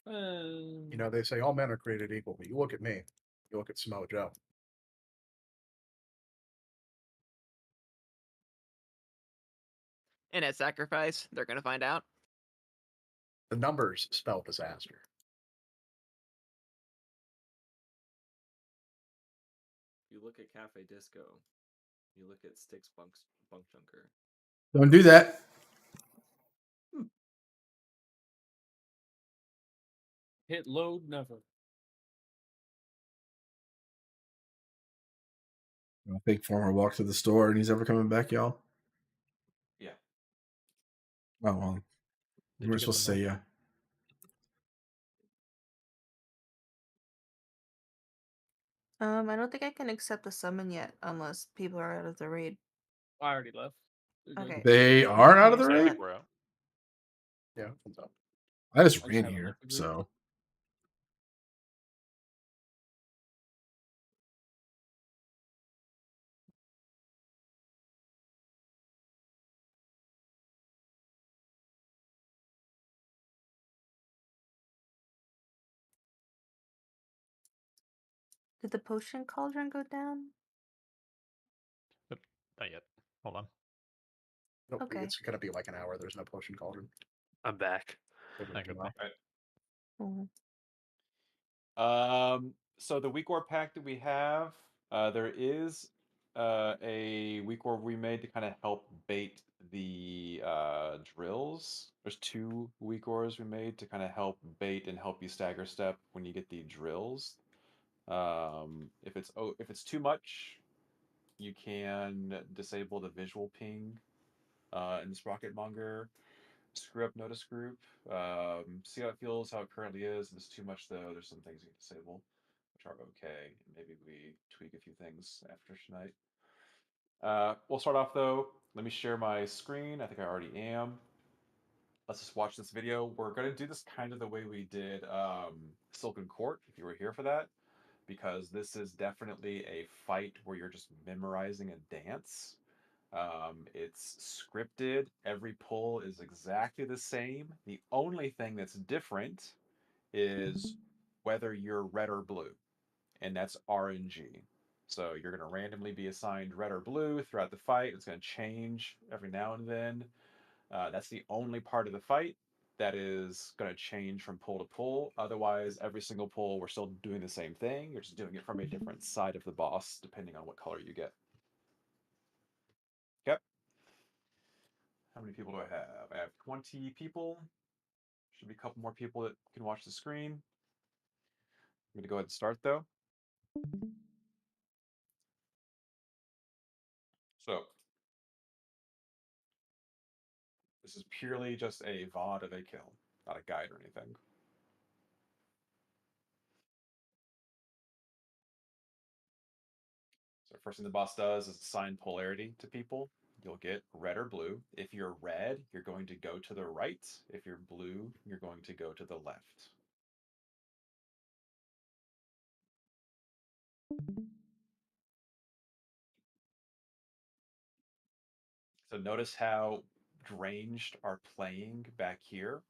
You know, they say all men are created equal, but you look at me, you look at Samoa Joe. And at Sacrifice, they're gonna find out. The numbers spell disaster. You look at Cafe Disco. You look at Styx Bunk Junker. Don't do that. Hit load never. I think Farmer walked to the store and he's ever coming back, y'all. Yeah. Oh well. Did We're you get supposed to the say note? yeah. I don't think I can accept the summon yet unless people are out of the raid. I already left. You're good. Okay. They are out of the So raid? what? We're out. Yeah, what's up? I just I ran haven't here, left the group. so Did the potion cauldron go down? Not yet. Hold on. Nope, Okay. it's gonna be like an hour. There's no potion cauldron. I'm back. Give it Hang a with me. while. Mhm. So the weak orb pack that we have, there is a weak orb we made to kind of help bait the drills. There's 2 weak orbs we made to kind of help bait and help you stagger step when you get the drills. If it's too much, you can disable the visual ping in the Sprocetmonger screw up notice group. See how it feels, how it currently is. If it's too much though, there's some things you can disable, which are okay. Maybe we tweak a few things after tonight. We'll start off though. Let me share my screen. I think I already am. Let's just watch this video. We're gonna do this kind of the way we did Silken Court, if you were here for that, because this is definitely a fight where you're just memorizing a dance. It's scripted. Every pull is exactly the same. The only thing that's different is whether you're red or blue, and that's RNG. So you're going to randomly be assigned red or blue throughout the fight. It's going to change every now and then. That's the only part of the fight that is going to change from pull to pull. Otherwise, every single pull, we're still doing the same thing. You're just doing it from a different side of the boss, depending on what color you get. Okay. How many people do I have? I have 20 people. Should be a couple more people that can watch the screen. I'm going to go ahead and start though. So, this is purely just a VOD of a kill, not a guide or anything. So, first thing the boss does is assign polarity to people. You'll get red or blue. If you're red, you're going to go to the right. If you're blue, you're going to go to the left. So notice how ranged are playing back here.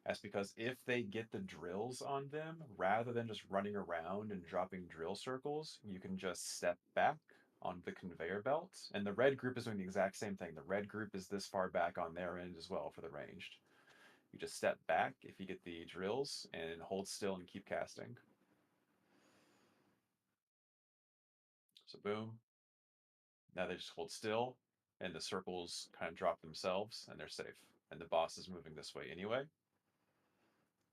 That's because if they get the drills on them, rather than just running around and dropping drill circles, you can just step back on the conveyor belt. And the red group is doing the exact same thing. The red group is this far back on their end as well for the ranged. You just step back if you get the drills and hold still and keep casting. So boom. Now they just hold still and the circles kind of drop themselves and they're safe. And the boss is moving this way anyway.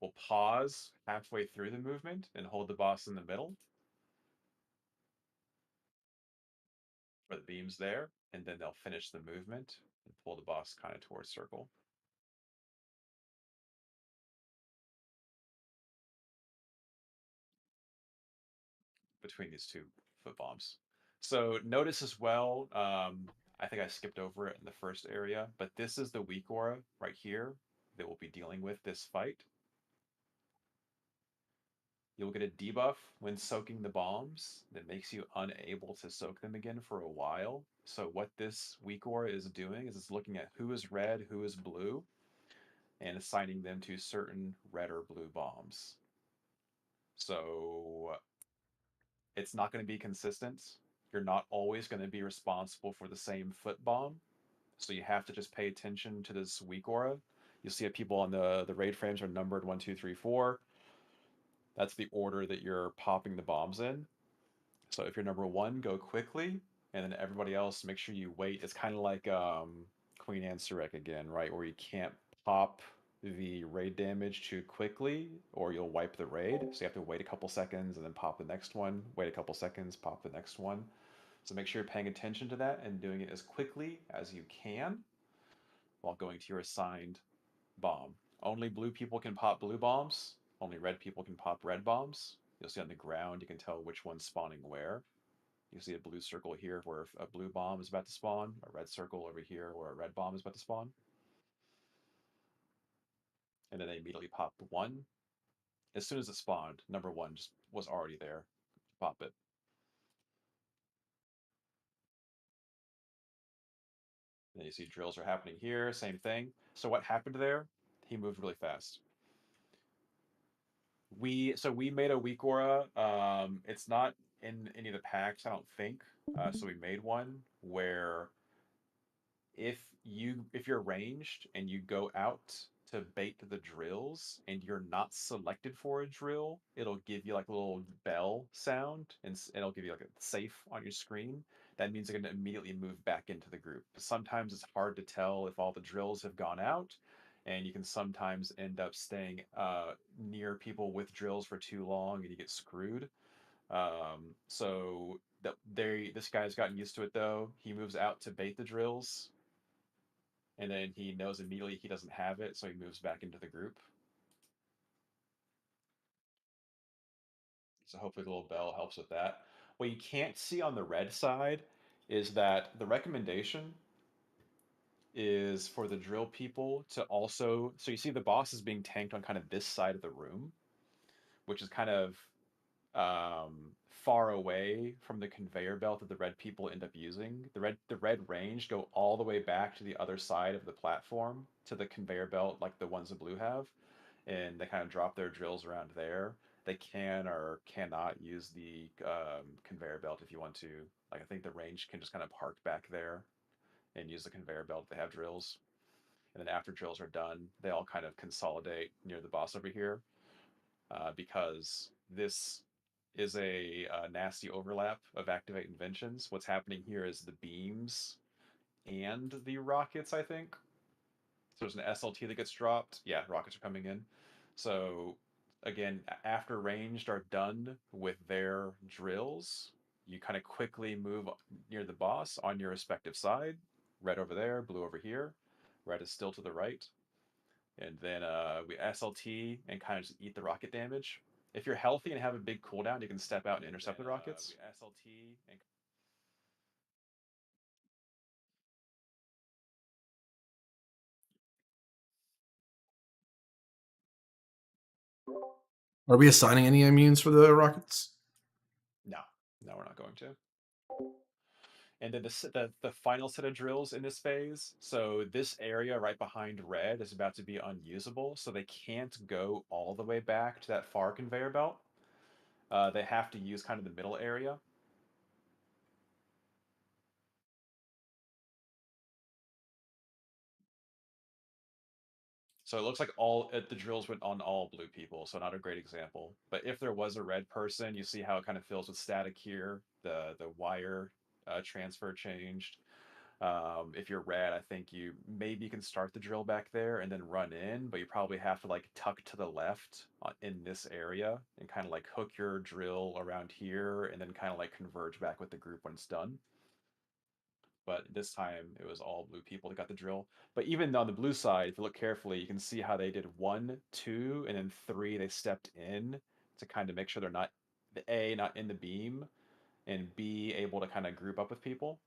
We'll pause halfway through the movement and hold the boss in the middle. For the beams there, and then they'll finish the movement and pull the boss kind of towards circle. Between these 2 foot bombs. So notice as well, I think I skipped over it in the first area, but this is the weak aura right here that we'll be dealing with this fight. You'll get a debuff when soaking the bombs that makes you unable to soak them again for a while. So what this weak aura is doing is it's looking at who is red, who is blue, and assigning them to certain red or blue bombs. So it's not going to be consistent. You're not always going to be responsible for the same foot bomb. So you have to just pay attention to this weak aura. You'll see that people on the raid frames are numbered 1, 2, 3, 4. That's the order that you're popping the bombs in. So if you're number 1, go quickly, and then everybody else, make sure you wait. It's kind of like Queen Anne Surek again, right? Where you can't pop the raid damage too quickly, or you'll wipe the raid. So you have to wait a couple seconds and then pop the next one. Wait a couple seconds, pop the next one. So make sure you're paying attention to that and doing it as quickly as you can while going to your assigned bomb. Only blue people can pop blue bombs. Only red people can pop red bombs. You'll see on the ground, you can tell which one's spawning where. You see a blue circle here where a blue bomb is about to spawn, a red circle over here where a red bomb is about to spawn. And then they immediately pop one. As soon as it spawned, number 1 just was already there. Pop it. And then you see drills are happening here, same thing. So what happened there? He moved really fast. We made a weak aura. It's not in any of the packs, I don't think. So we made one where if you're ranged and you go out to bait the drills and you're not selected for a drill, it'll give you like a little bell sound and it'll give you like a safe on your screen. That means they're going to immediately move back into the group. Sometimes it's hard to tell if all the drills have gone out, and you can sometimes end up staying near people with drills for too long and you get screwed. So this guy's gotten used to it though. He moves out to bait the drills, and then he knows immediately he doesn't have it, so he moves back into the group. So hopefully the little bell helps with that. What you can't see on the red side is that the recommendation is for the drill people to also, so you see the boss is being tanked on kind of this side of the room, which is kind of far away from the conveyor belt that the red people end up using. The red range go all the way back to the other side of the platform to the conveyor belt like the ones the blue have, and they kind of drop their drills around there. They can or cannot use the conveyor belt if you want to. Like I think the range can just kind of park back there and use the conveyor belt if they have drills. And then after drills are done, they all kind of consolidate near the boss over here, because this is a nasty overlap of activate inventions. What's happening here is the beams and the rockets, I think. So there's an SLT that gets dropped. Yeah, rockets are coming in. So again, after ranged are done with their drills, you kind of quickly move near the boss on your respective side. Red over there, blue over here. Red is still to the right. And then we SLT and kind of just eat the rocket damage. If you're healthy and have a big cooldown, you can step out and intercept the rockets. We SLT and Are we assigning any immunes for the rockets? no, we're not going to. And then the final set of drills in this phase. So this area right behind red is about to be unusable, so they can't go all the way back to that far conveyor belt. They have to use kind of the middle area. So it looks like all the drills went on all blue people, so not a great example. But if there was a red person, you see how it kind of fills with static here. The wire transfer changed. If you're red, I think you maybe can start the drill back there and then run in, but you probably have to like tuck to the left in this area and kind of like hook your drill around here and then kind of like converge back with the group when it's done. But this time it was all blue people that got the drill. But even on the blue side, if you look carefully, you can see how they did 1, 2, and then 3. They stepped in to kind of make sure they're not the A, not in the beam, and B, able to kind of group up with people.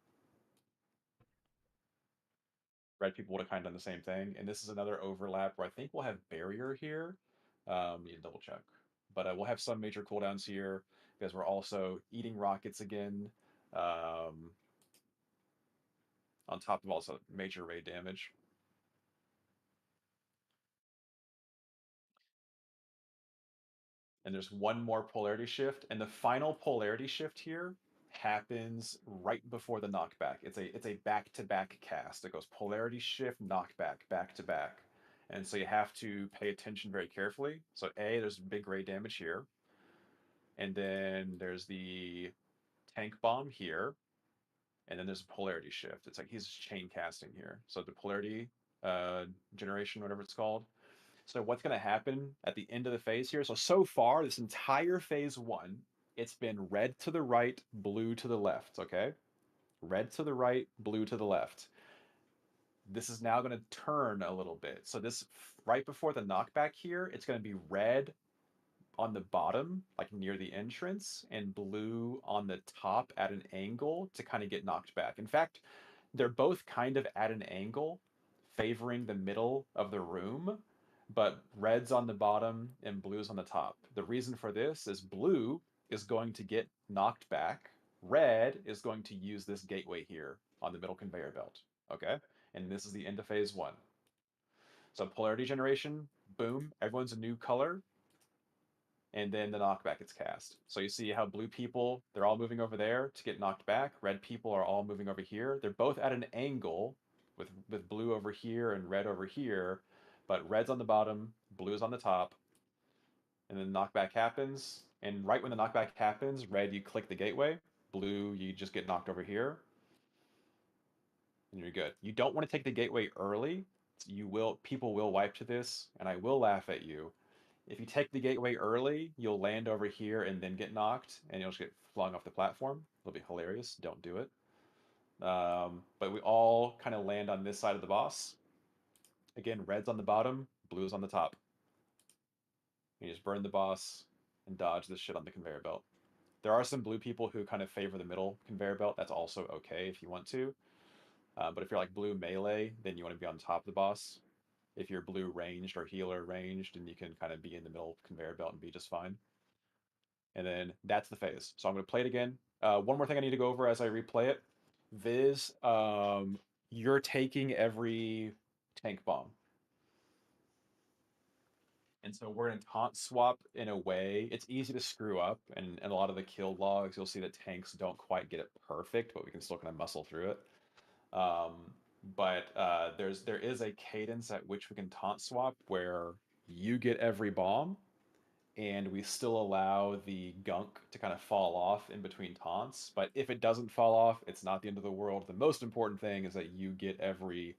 Red people would have kind of done the same thing. And this is another overlap where I think we'll have barrier here. Need to double check. But we'll have some major cooldowns here because we're also eating rockets again. On top of also major raid damage. and there's one more polarity shift, and the final polarity shift here happens right before the knockback. It's a back-to-back cast. It goes polarity shift, knockback, back to back. And so you have to pay attention very carefully. So there's big ray damage here. And then there's the tank bomb here. And then there's a polarity shift. It's like he's chain casting here. So the polarity generation, whatever it's called. So what's going to happen at the end of the phase here? So far, this entire phase 1, it's been red to the right, blue to the left, okay? Red to the right, blue to the left. This is now going to turn a little bit. So this, right before the knockback here, it's going to be red on the bottom, like near the entrance, and blue on the top at an angle to kind of get knocked back. In fact, they're both kind of at an angle, favoring the middle of the room, but red's on the bottom and blue's on the top. The reason for this is blue is going to get knocked back. Red is going to use this gateway here on the middle conveyor belt. Okay? And this is the end of phase 1. So polarity generation, boom, everyone's a new color, and then the knockback gets cast. So you see how blue people, they're all moving over there to get knocked back. Red people are all moving over here. They're both at an angle with blue over here and red over here, but red's on the bottom, blue's on the top, and then knockback happens. And right when the knockback happens, red, you click the gateway, blue, you just get knocked over here, and you're good. You don't want to take the gateway early. People will wipe to this, and I will laugh at you. If you take the gateway early, you'll land over here and then get knocked, and you'll just get flung off the platform. It'll be hilarious. Don't do it. But we all kind of land on this side of the boss. Again, red's on the bottom, blue's on the top. You just burn the boss and dodge this shit on the conveyor belt. There are some blue people who kind of favor the middle conveyor belt. That's also okay if you want to. But if you're like blue melee, then you want to be on top of the boss. If you're blue ranged or healer ranged, then you can kind of be in the middle conveyor belt and be just fine. And then that's the phase. So I'm going to play it again. One more thing I need to go over as I replay it. Viz, you're taking every tank bomb. And so we're going to taunt swap in a way. It's easy to screw up, and a lot of the kill logs, you'll see that tanks don't quite get it perfect, but we can still kind of muscle through it. There is a cadence at which we can taunt swap where you get every bomb, and we still allow the gunk to kind of fall off in between taunts. But if it doesn't fall off, it's not the end of the world. The most important thing is that you get every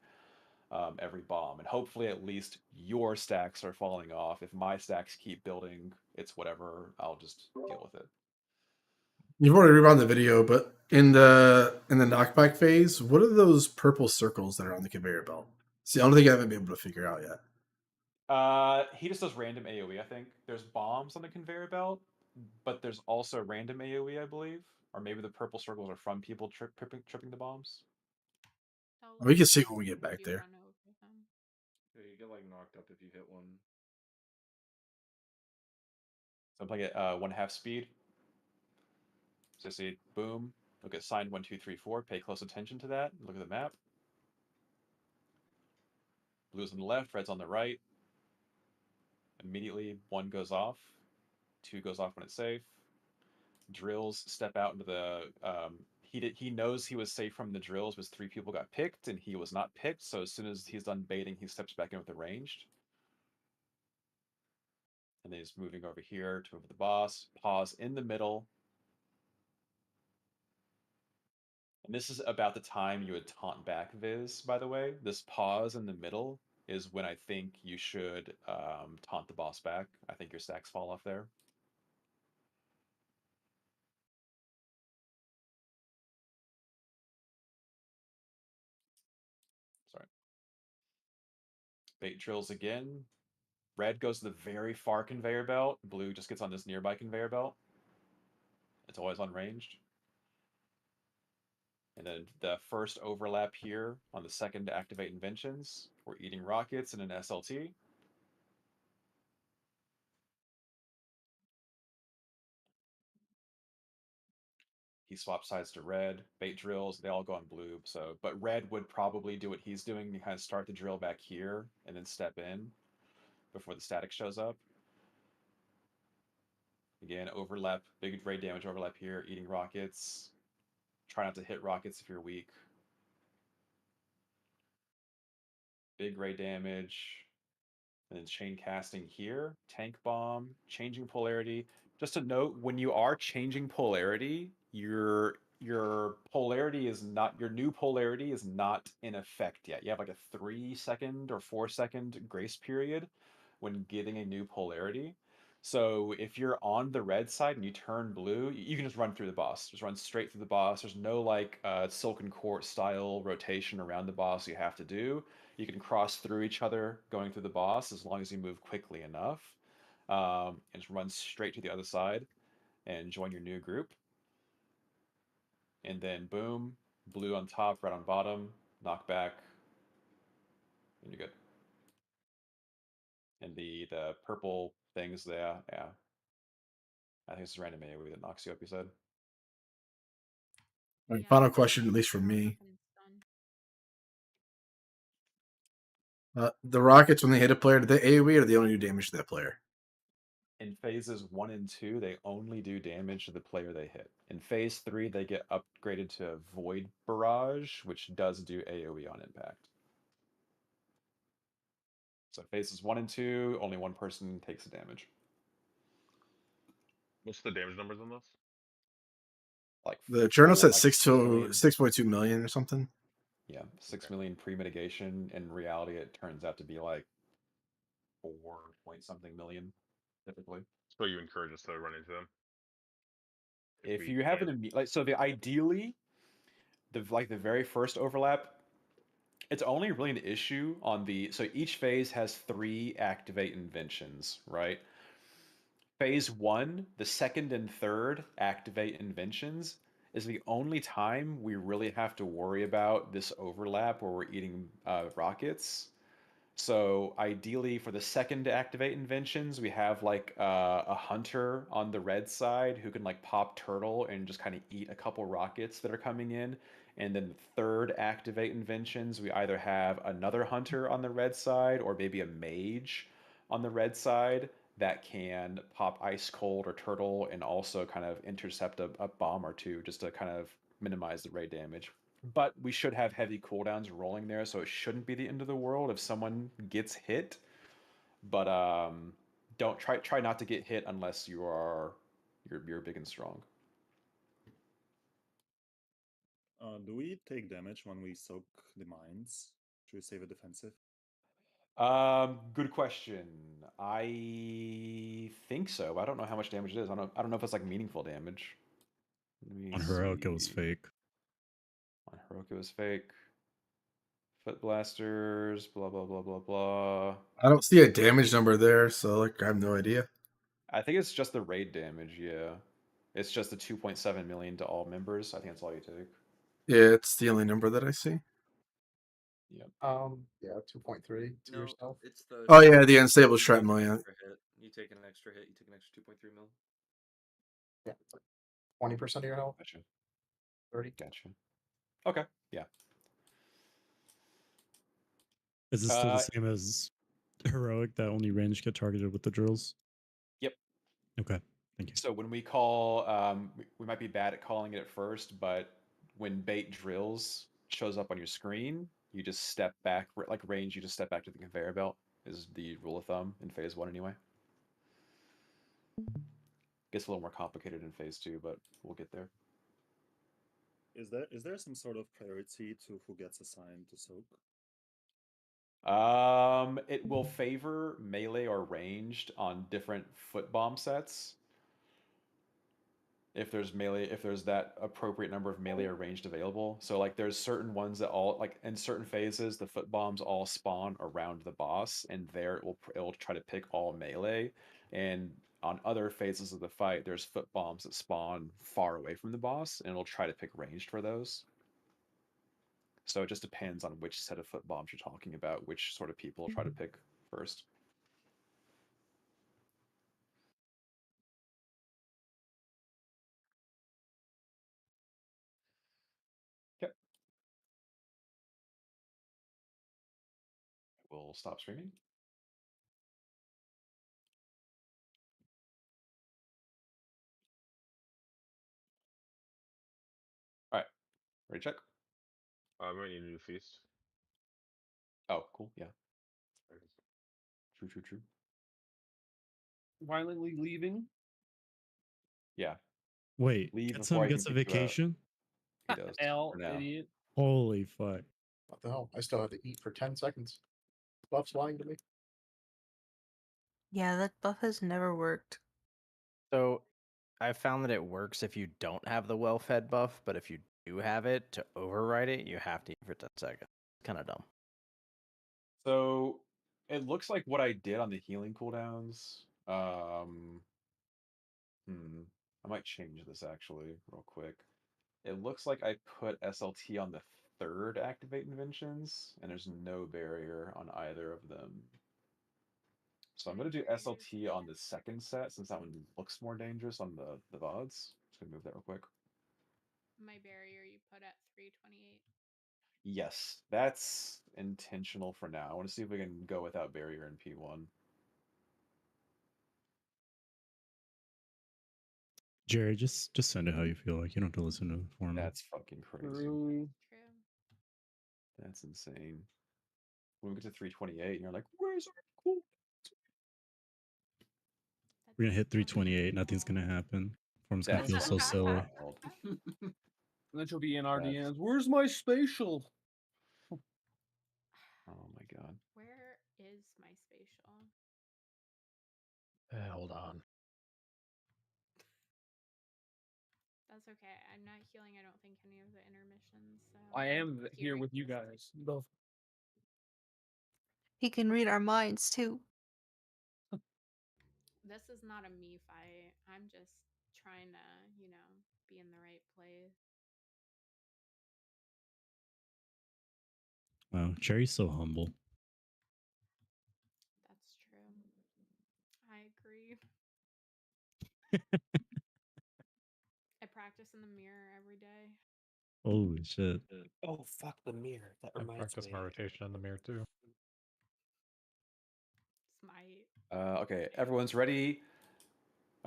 bomb, and hopefully at least your stacks are falling off. If my stacks keep building, it's whatever. I'll just deal with it. You've already rewound the video, but in the knockback phase, what are those purple circles that are on the conveyor belt? See, I don't think I haven't been able to figure out yet. He just does random AoE, I think. There's bombs on the conveyor belt, but there's also random AoE, I believe. Or maybe the purple circles are from people tripping the bombs. We can see when we get back there. Yeah, you get like knocked up if you hit one. So I'm playing at 1/2 speed. So see, boom. Look at sign 1, 2, 3, 4. Pay close attention to that. Look at the map. Blue's on the left, red's on the right. Immediately, 1 goes off. 2 goes off when it's safe. Drills step out into the. He knows he was safe from the drills because 3 people got picked and he was not picked. So as soon as he's done baiting, he steps back in with the ranged. And then he's moving over here to move the boss. Pause in the middle. And this is about the time you would taunt back Viz, by the way. This pause in the middle is when I think you should taunt the boss back. I think your stacks fall off there. Sorry. Bait drills again. Red goes to the very far conveyor belt. Blue just gets on this nearby conveyor belt. It's always unranged. And then the first overlap here on the second to activate inventions. We're eating rockets and an SLT. He swaps sides to red. Bait drills, they all go on blue. So, but red would probably do what he's doing and kind of start the drill back here and then step in before the static shows up. Again, overlap, big raid damage overlap here, eating rockets. Try not to hit rockets if you're weak. Big raid damage. And then chain casting here, tank bomb, changing polarity. Just a note, when you are changing polarity, your polarity is not your new polarity is not in effect yet. You have like a 3-second or 4-second grace period when getting a new polarity. So if you're on the red side and you turn blue, you can just run through the boss. Just run straight through the boss. There's no like Silken Court style rotation around the boss you have to do. You can cross through each other going through the boss as long as you move quickly enough. And just run straight to the other side and join your new group. And then boom, blue on top, red on bottom, knock back, and you're good. And the purple things there, yeah. I think it's random AoE that knocks you up, you said. All right, final question, at least for me. The rockets, when they hit a player, do they AoE or do they only do damage to that player? In phases 1 and 2, they only do damage to the player they hit. In phase 3, they get upgraded to Void Barrage, which does do AoE on impact. So phases 1 and 2, only one person takes the damage. What's the damage numbers on this? Like The journal said like 6.2 million or something. Yeah, 6 million pre-mitigation. In reality, it turns out to be like 4 point something million, typically. So you encourage us to run into them. If we you have can't- an like, so the ideally, the very first overlap, it's only really an issue on the so each phase has 3 activate inventions, right? Phase 1, the second and third activate inventions is the only time we really have to worry about this overlap where we're eating rockets. So ideally, for the second to activate inventions, we have like a hunter on the red side who can like pop turtle and just kind of eat a couple rockets that are coming in. And then the third activate inventions, we either have another hunter on the red side or maybe a mage on the red side that can pop ice cold or turtle and also kind of intercept a bomb or two just to kind of minimize the raid damage. But we should have heavy cooldowns rolling there, so it shouldn't be the end of the world if someone gets hit. But don't try not to get hit unless you're big and strong. Do we take damage when we soak the mines? Should we save a defensive? Good question. I think so. I don't know how much damage it is. I don't know if it's like meaningful damage. Let me On heroic, it was see. fake. On heroic, it was fake. Foot blasters, blah blah blah blah blah. I don't see a damage number there, so like I have no idea. I think it's just the raid damage, yeah. It's just the 2.7 million to all members. I think that's all you take. Yeah, it's the only number that I see. Yep. Yeah, 2.3 to No, yourself. it's the. Oh yeah, the unstable shrapnel. Yeah, extra hit. You take an extra hit. You take an extra 2.3 mil. Yeah, 20% of your health. Gotcha. 30. Gotcha. Okay. Yeah. Is this still the same as heroic that only range get targeted with the drills? Yep. Okay, thank you. So when we call, we might be bad at calling it at first, but when bait drills shows up on your screen, you just step back, like range, you just step back to the conveyor belt, is the rule of thumb in phase 1 anyway. Gets a little more complicated in phase 2, but we'll get there. Is there some sort of priority to who gets assigned to soak? It will favor melee or ranged on different foot bomb sets. If there's that appropriate number of melee or ranged available. So like there's certain ones that all like in certain phases the foot bombs all spawn around the boss, and there it will try to pick all melee. And on other phases of the fight, there's foot bombs that spawn far away from the boss, and it'll try to pick ranged for those. So it just depends on which set of foot bombs you're talking about, which sort of people will try to pick first. Yep. We'll stop streaming. Ready, check. I might need a new feast. Oh, cool. Yeah. True, true, true. Violently leaving. Yeah. Wait, Leave get before some I gets a can kick you out. vacation. He does. L For now. idiot. Holy fuck! What the hell? I still have to eat for 10 seconds. Buff's lying to me. Yeah, that buff has never worked. So I found that it works if you don't have the well-fed buff, but if you do have it, to override it, you have to eat for 10 seconds. Kind of dumb. So it looks like what I did on the healing cooldowns. I might change this actually real quick. It looks like I put SLT on the third activate inventions, and there's no barrier on either of them. So I'm gonna do SLT on the second set since that one looks more dangerous on the VODs. Just gonna move that real quick. My barrier you put at 328. Yes, that's intentional for now. I want to see if we can go without barrier in P1. Jerry, just send it how you feel like. You don't have to listen to the format. That's fucking crazy. True. True. That's insane. When we get to 328, and you're like, where's our cool? We're gonna hit 328. Nothing's gonna happen. Form's gonna That's feel so silly. wild. And then she'll be in our That's- DMs. Where's my spatial? Oh my god. Where is my spatial? Hold on. That's okay. I'm not healing, I don't think, any of the intermissions. So I am here hearing with you this. guys. Both. He can read our minds too. This is not a me fight. I'm just trying to, be in the right place. Wow, Jerry's so humble. That's true. I agree. I practice in the mirror every day. Holy shit! Oh fuck the mirror. That I reminds practice me. my rotation in the mirror too. Smite. Okay, everyone's ready.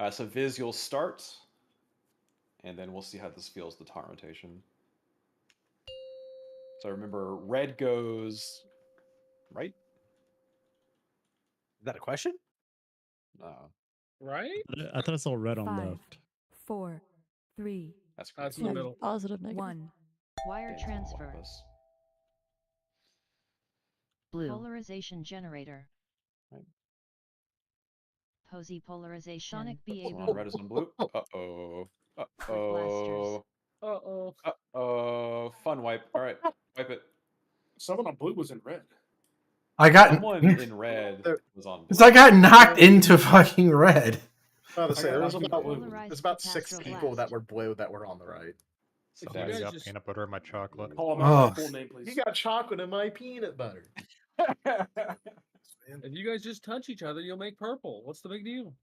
So Viz, you'll start, and then we'll see how this feels, the taunt rotation. So remember, red goes right. Is that a question? Right? I thought I saw red on 5, left. 4, 3, That's That's in crazy. the middle. positive, negative. 1. Wire Dan's gonna transfer. wipe us. Blue. Polarization generator. Right. Posy polarization. Sonic Someone BAB. on red is on blue. Uh-oh. Uh-oh. Uh-oh. Uh-oh. Fun wipe. All right, wipe it. Someone on blue was in red. I got Someone in red was on blue. because I got knocked into fucking red. I was about to say, I there got was knocked about, into there's about 6 Polarized people that blast. were blue that were on the right. Somebody guys got just- peanut butter in my chocolate. Call him out Oh. by full name, please. You got chocolate in my peanut butter. If you guys just touch each other, you'll make purple. What's the big deal?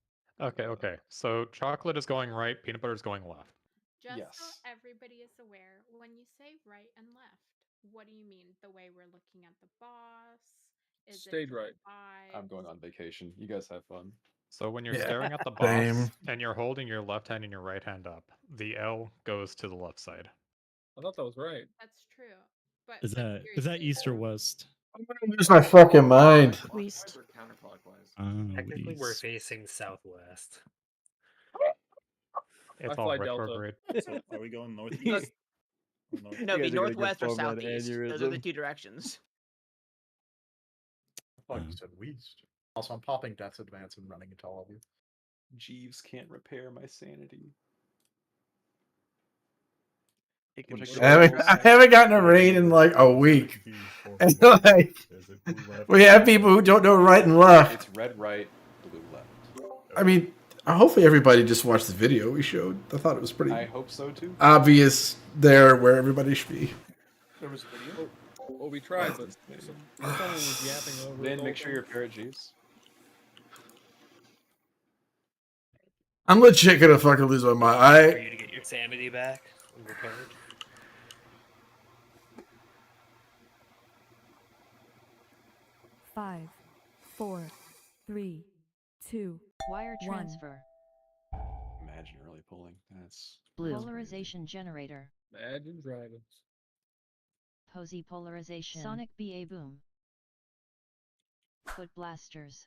Okay. So chocolate is going right, peanut butter is going left. Just Yes. so everybody is aware, when you say right and left, what do you mean? The way we're looking at the boss? Is Stage it right. I'm going on vacation. You guys have fun. So when you're Yeah, staring at the boss same. and you're holding your left hand and your right hand up, the L goes to the left side. I thought that was right. That's true. But Is that seriously, east or west? I'm gonna lose my fucking mind. Clockwise or counterclockwise? Technically, we're East. facing southwest. It's I all fly Delta. retrograde. So are we going northeast? Or north? No, You be guys are gonna get northwest or format southeast. Those are the aneurysm. 2 directions. I thought you said west. Also, I'm popping Death's Advance and running into all of you. Jeeves can't repair my sanity. It can Which show I haven't gotten a raid in like a week. And like, we have people who don't know right and left. It's red right, blue left. I mean, hopefully everybody just watched the video we showed. I thought it was pretty I hope so too. obvious there where everybody should be. There was a video. Well, we tried, but someone was yapping over. Then make sure you're parrot Jeeves. I'm legit gonna fucking lose my mind. For you to get your sanity back and repaired. Five, 4, 3, 2, Wire 1. transfer. Imagine early pulling. That's Blue. Polarization generator. Imagine Dragons. Posy polarization. Sonic BA boom. Foot blasters.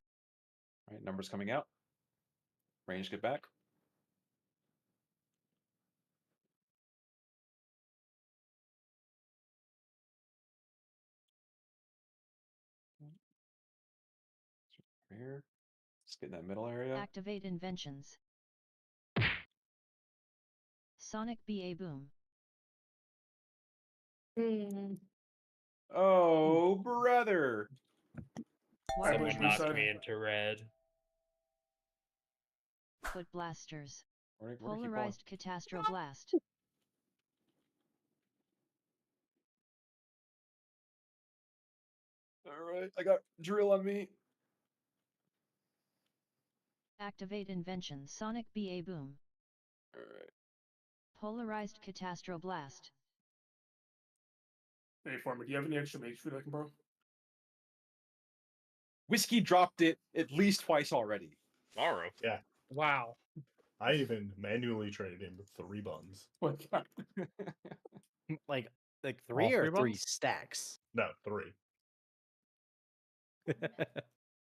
All right, numbers coming out. Range get back. Over here. Let's get in that middle area. Activate inventions. Sonic BA boom. Oh, brother. Wire Someone knocked transfer. me into red. Foot blasters. Where to keep going? Polarized catastro blast. All right, I got drill on me. Activate invention. Sonic BA boom. All right. Polarized catastro blast. Hey, Farmer, do you have any extra mage food I can borrow? Whiskey dropped it at least twice already. Tomorrow. Yeah. Wow. I even manually traded him 3 buns. like 3 All or 3 3 buns? stacks. No, 3.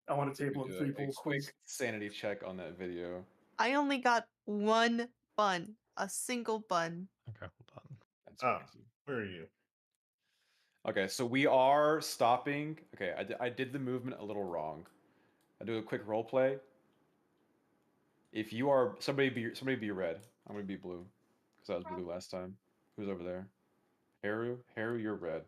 I want a table of 3 pulls, Quick please. sanity check on that video. I only got 1 bun, a single bun. Okay, hold on. That's crazy. Where are you? Okay, so we are stopping. Okay, I did the movement a little wrong. I'll do a quick role play. If you are somebody be red. I'm gonna be blue because I was blue last time. Who's over there? Haru, you're red.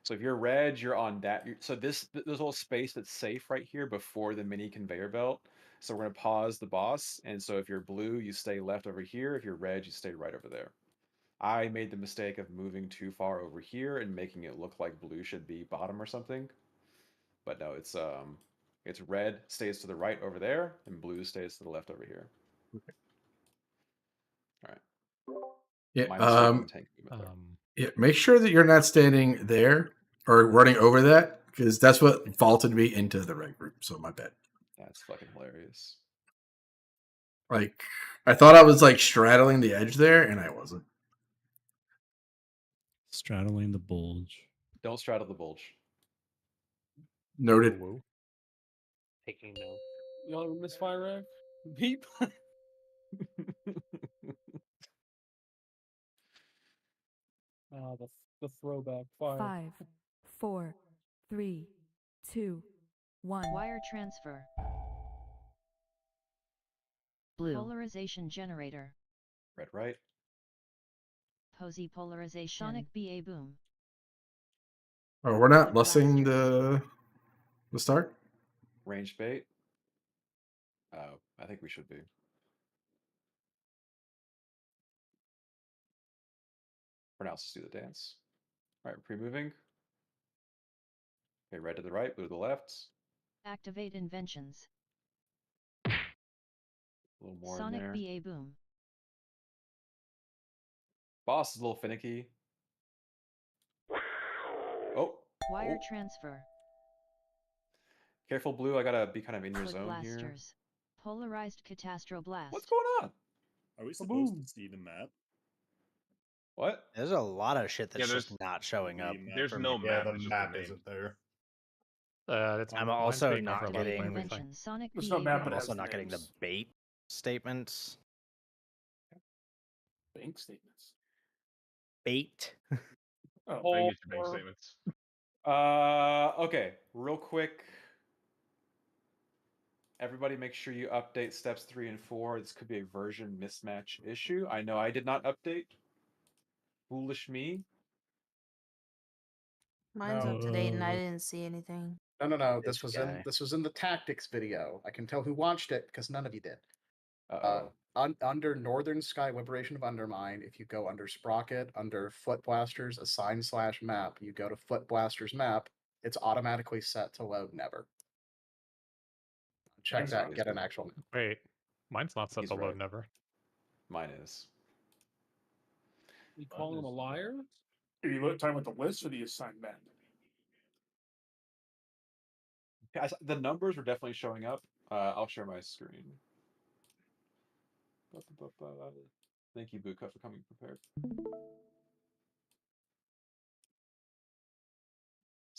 So if you're red, you're on that. So there's a little space that's safe right here before the mini conveyor belt. So we're gonna pause the boss, and so if you're blue, you stay left over here. If you're red, you stay right over there. I made the mistake of moving too far over here and making it look like blue should be bottom or something. But no, it's red stays to the right over there, and blue stays to the left over here. All right. Yeah. My mistake on tank movement there. Yeah. Make sure that you're not standing there or running over that, because that's what vaulted me into the red group. So my bad. That's fucking hilarious. Like, I thought I was like straddling the edge there, and I wasn't. Straddling the bulge. Don't straddle the bulge. Noted. Taking notes. Y'all ever miss Fire Ag? Beep. The throwback fire. 5, 4, 3, 2, 1. Wire transfer. Blue. Polarization generator. Red right. Posy polarization. Sonic BA boom. Oh, we're not lessing the start? Range bait. Oh, I think we should be. For now, let's just do the dance. All right, pre-moving. Okay, red to the right, blue to the left. Activate inventions. A little more Sonic in there. BA boom. Boss is a little finicky. Oh. Wire Oh. transfer. Careful, blue. I gotta be kind of in your Foot zone blasters. here. Polarized catastro blast. What's going on? Are we supposed to see the map? What? There's a lot of shit that's Yeah, there's- just not showing up. There's for no me. map. Yeah, the it's just map name. isn't there. It's I'm mine's also being not overloaded by getting everything. Sonic There's BA no map, boom. but I'm it also has not getting the names. bait statements. Bank statements. Bait. Oh, I get your bank statements. Okay, real quick. Everybody make sure you update steps 3 and 4. This could be a version mismatch issue. I know I did not update. Foolish me. Mine's up to date and I didn't see anything. No. This This was in the tactics video. I can tell who watched it because none of you did. Uh-oh. Under Northern Sky Liberation of Undermine, if you go under Sprocket, under Foot Blasters, assign /map, you go to Foot Blasters map, it's automatically set to load never. Check that and get an actual map. Wait, mine's not set He's to load right. never. Mine is. You calling him a liar? Are you talking about the list or the assigned map? Yeah, the numbers were definitely showing up. I'll share my screen. Thank you, Bootcut, for coming prepared.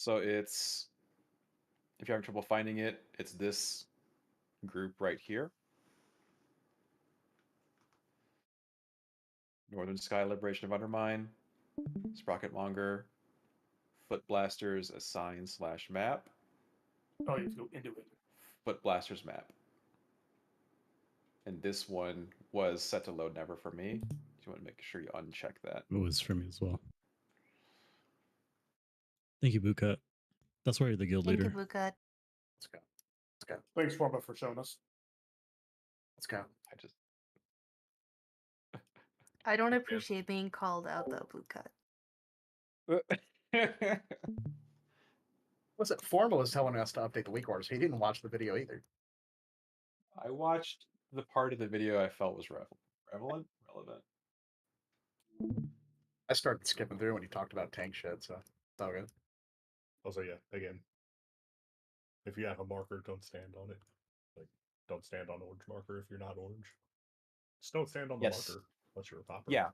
So it's, if you're having trouble finding it, it's this group right here. Northern Sky Liberation of Undermine, Sprocetmonger, Foot Blasters, assign/map. Oh, you have to go into it. Foot Blasters map. And this one was set to load never for me. You want to make sure you uncheck that. It was for me as well. Thank you, Bootcut. That's why you're the guild Thank leader. you, Bukat. Let's go. Let's go. Thanks, Forma, for showing us. Let's go. I just I don't appreciate being called out though, Bukat. Listen, Formal was telling us to update the weak orders. He didn't watch the video either. I watched the part of the video I felt was relevant. I started skipping through when he talked about tank shit, so it's all good. Also, yeah, again, if you have a marker, don't stand on it. Like, don't stand on orange marker if you're not orange. Just don't stand on the Yes. marker unless you're a popper. Yeah.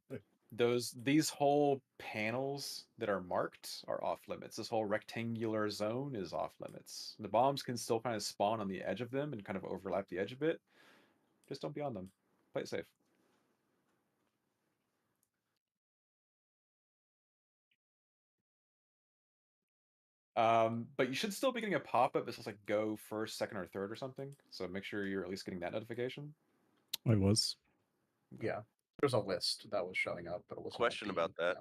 These whole panels that are marked are off limits. This whole rectangular zone is off limits. The bombs can still kind of spawn on the edge of them and kind of overlap the edge a bit. Just don't be on them. Play it safe. But you should still be getting a pop-up that says like go first, second, or third or something. So make sure you're at least getting that notification. I was. Yeah. There's a list that was showing up, but it was Question about that.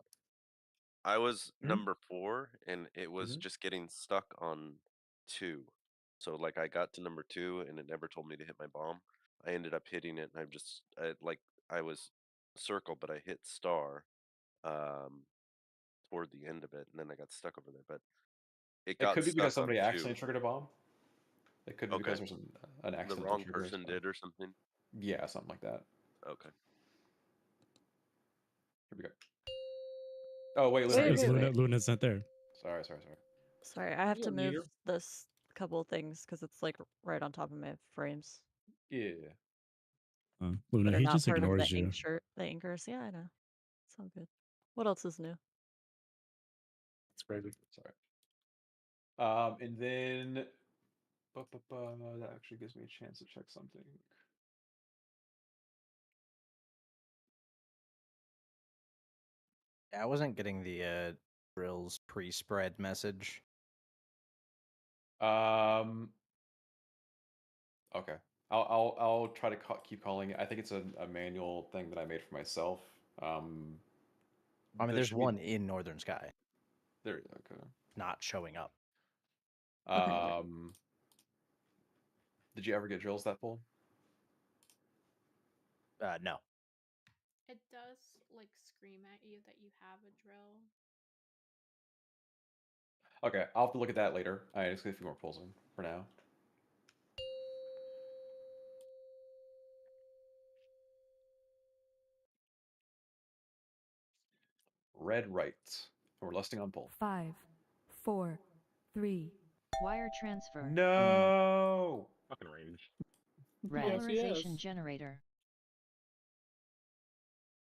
I was Mhm. number 4 and it was Mhm. just getting stuck on 2. So like I got to number 2 and it never told me to hit my bomb. I ended up hitting it and I was circle, but I hit star toward the end of it and then I got stuck over there. But it It got could be because stuck on somebody 2. accidentally triggered a bomb. It could be because Okay. there's an The accidental wrong trigger. person did or something. Yeah, something like that. Okay. Here we go. Oh wait, Is Luna's not there. Sorry. Sorry, I have Yeah, to move leader. this couple things because it's like right on top of my frames. Yeah. Luna, They're he not just part of ignores the you. the anchors. Yeah, I know. It's all good. What else is new? It's crazy. Sorry. And then that actually gives me a chance to check something. I wasn't getting the drills pre-spread message. Okay. I'll try to keep calling it. I think it's a manual thing that I made for myself. I mean, there there's should be- one in Northern Sky. There. Okay. Not showing up. Did you ever get drills that full? No. It does like scream at you that you have a drill. Okay, I'll have to look at that later. I just get a few more pulls in for now. Red right. We're lusting on pull. 5, 4, 3. Wire transfer. No. Fucking range. Red. Yes, Polarization yes. generator.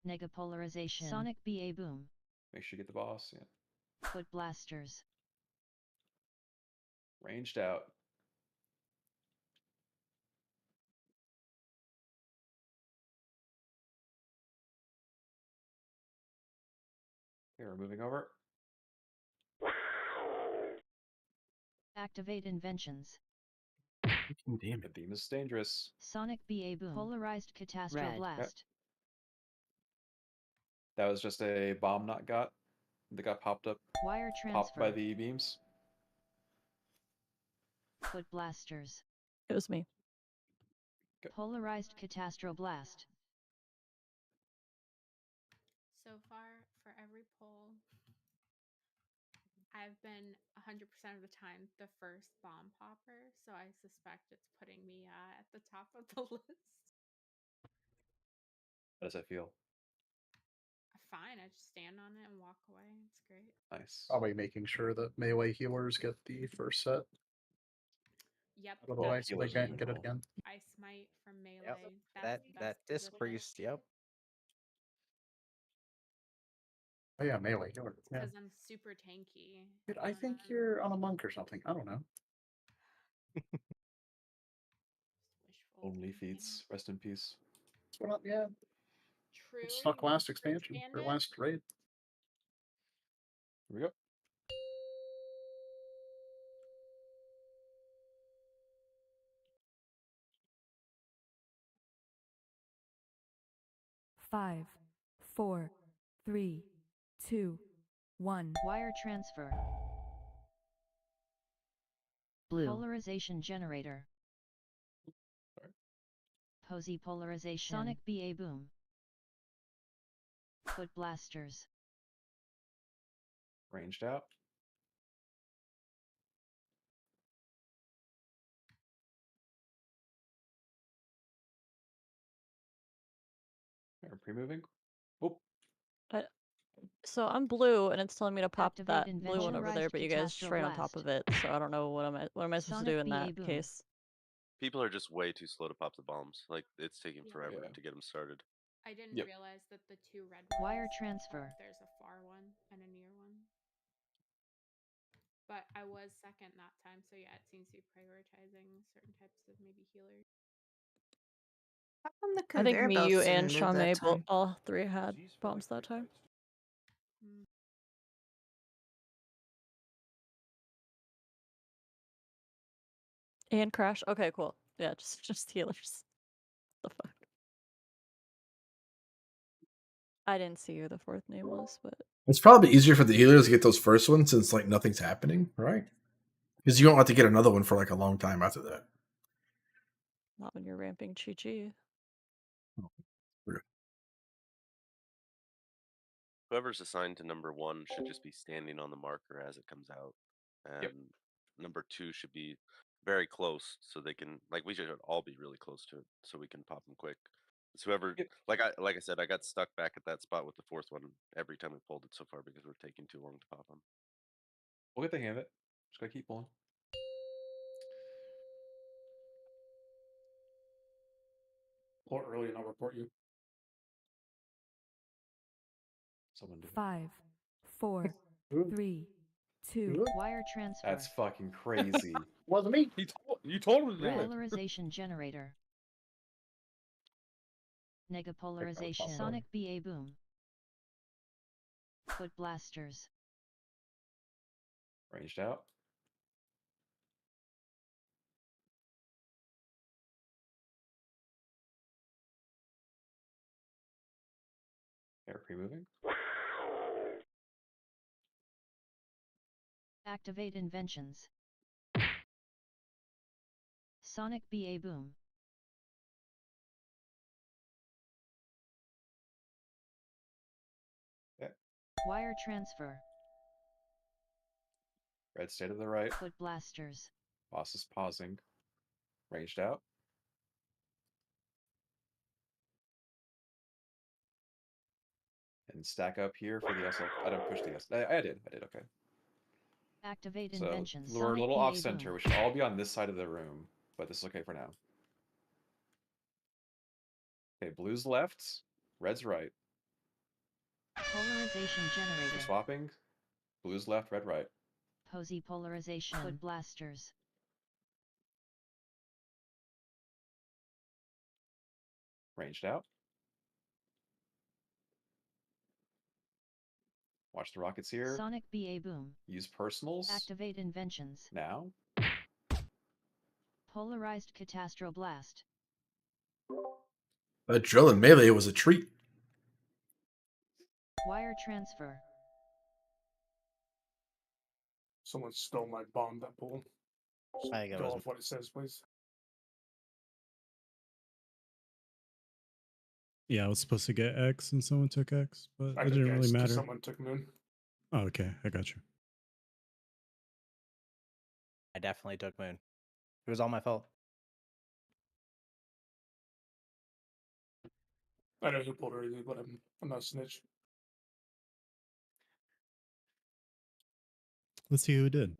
Negapolarization. Sonic BA boom. Make sure you get the boss. Yeah. Foot blasters. Ranged out. Okay, we're moving over. Activate inventions. Damn The beam is dangerous. Sonic BA boom. Polarized catastroblast. Yep. That was just a bomb that got popped up. Wire Popped by transfer. the beams. Foot blasters. It was me. Polarized catastroblast. So far, for every poll, I've been 100% of the time the first bomb popper, so I suspect it's putting me at the top of the list. How does that feel? Fine, I just stand on it and walk away. It's great. Nice. Probably making sure that melee healers get the first set Yep. out of the way so they healers are can't get it critical. again. I smite from melee. Yep. That disc priest. Yep. Oh yeah, melee healer. Yeah. Because I'm super tanky. Dude, I think you're on a monk or something. I don't know. Only feats. Rest in peace. Well, yeah. True. It stuck last expansion or last raid. Here we go. Five, 4, 3, 2, 1. Wire transfer. Blue. Polarization generator. Sorry. Posy polarization. Sonic BA boom. Foot blasters. Ranged out. Pre-moving. Oh. So I'm blue, and it's telling me to pop Activate that blue one over there, but you guys just right on top of it. So I don't know what am I supposed to do in that case. People are just way too slow to pop the bombs. Like it's taking forever Yeah. to get them started. I didn't Yep. realize that the two red Wire ones, transfer. there's a far one and a near one. But I was second that time, so yeah, it seems to be prioritizing certain types of maybe healers. How come the I think conveyor me, belts you, didn't and move Sean that May time? all three had bombs that time. And crash. Okay, cool. Yeah, just healers. The fuck. I didn't see who the fourth name was, but It's probably easier for the healers to get those first ones since like nothing's happening, right? Because you won't have to get another one for like a long time after that. not when you're ramping Chi-Chi. Whoever's assigned to number 1 should just be standing on the marker as it comes out, and number 2 should be very close so they can we should all be really close to it so we can pop them quick. So whoever like I said, I got stuck back at that spot with the fourth one every time we pulled it so far because we're taking too long to pop them. We'll get the hang of it. Just gotta keep pulling. Pull it early and I'll report you. Someone do it. 5, 4, 3, 2. Wire transfer. That's fucking crazy. Wasn't me. You told him to do it. Polarization generator. Nega polarization. Sonic BA boom. Foot blasters. Ranged out. Air pre-moving. Activate inventions. Sonic BA boom. Yeah. Wire transfer. Red stay to the right. Foot blasters. Boss is pausing. Ranged out. And stack up here for the SL. I don't push the SL. I did. Okay. Activate So inventions. we're a Sonic little BA off boom. center. We should all be on this side of the room, but this is okay for now. Okay, blue's left, red's right. Polarization generator. We're swapping. Blue's left, red right. Posy polarization. Foot blasters. Ranged out. Watch the rockets here. Sonic BA boom. Use personals. Activate inventions. Now. Polarized Catastroblast. That drill in melee was a treat. Wire transfer. Someone stole my bomb that pool. I think it Go was off what it says, please. Yeah, I was supposed to get X and someone took X, but I it took didn't X really 'cause matter. someone took Moon. Oh, okay, I got you. I definitely took Moon. It was all my fault. I know who pulled early, but I'm not a snitch. Let's see who did.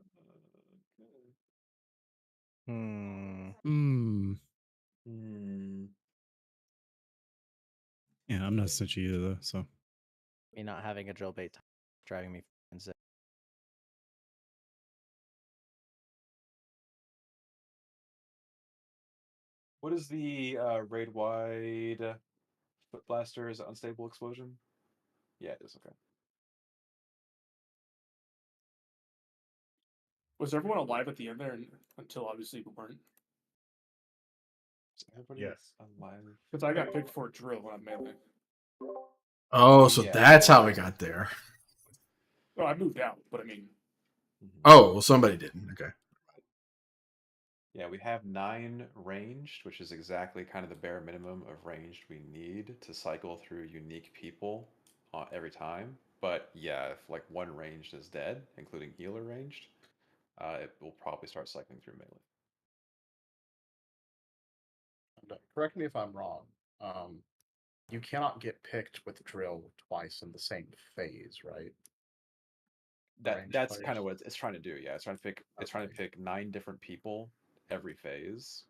Hmm. Yeah, I'm not snitchy either, though, so. Me not having a drill bait driving me insane. What is the raid wide foot blasters unstable explosion? Yeah, it is okay. Was everyone alive at the end there until obviously we weren't? Is everybody Yes. alive? Because I got picked for a drill when I'm melee. Oh, so Yeah, that's how so- I got there. Oh, I moved out, but I mean, Oh, well, somebody didn't. Okay. Yeah, we have 9 ranged, which is exactly kind of the bare minimum of ranged we need to cycle through unique people every time. But yeah, if like one ranged is dead, including healer ranged, it will probably start cycling through melee. Correct me if I'm wrong. You cannot get picked with drill twice in the same phase, right? That's players. kind of what it's trying to do. Yeah, it's trying to pick 9 different people every phase.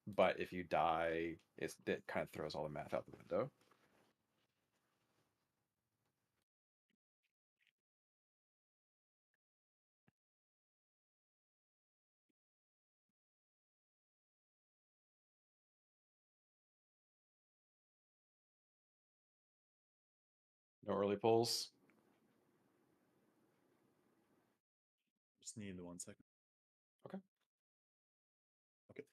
But if you die, it kind of throws all the math out the window. No early pulls. Just need 1 second. Okay. Okay.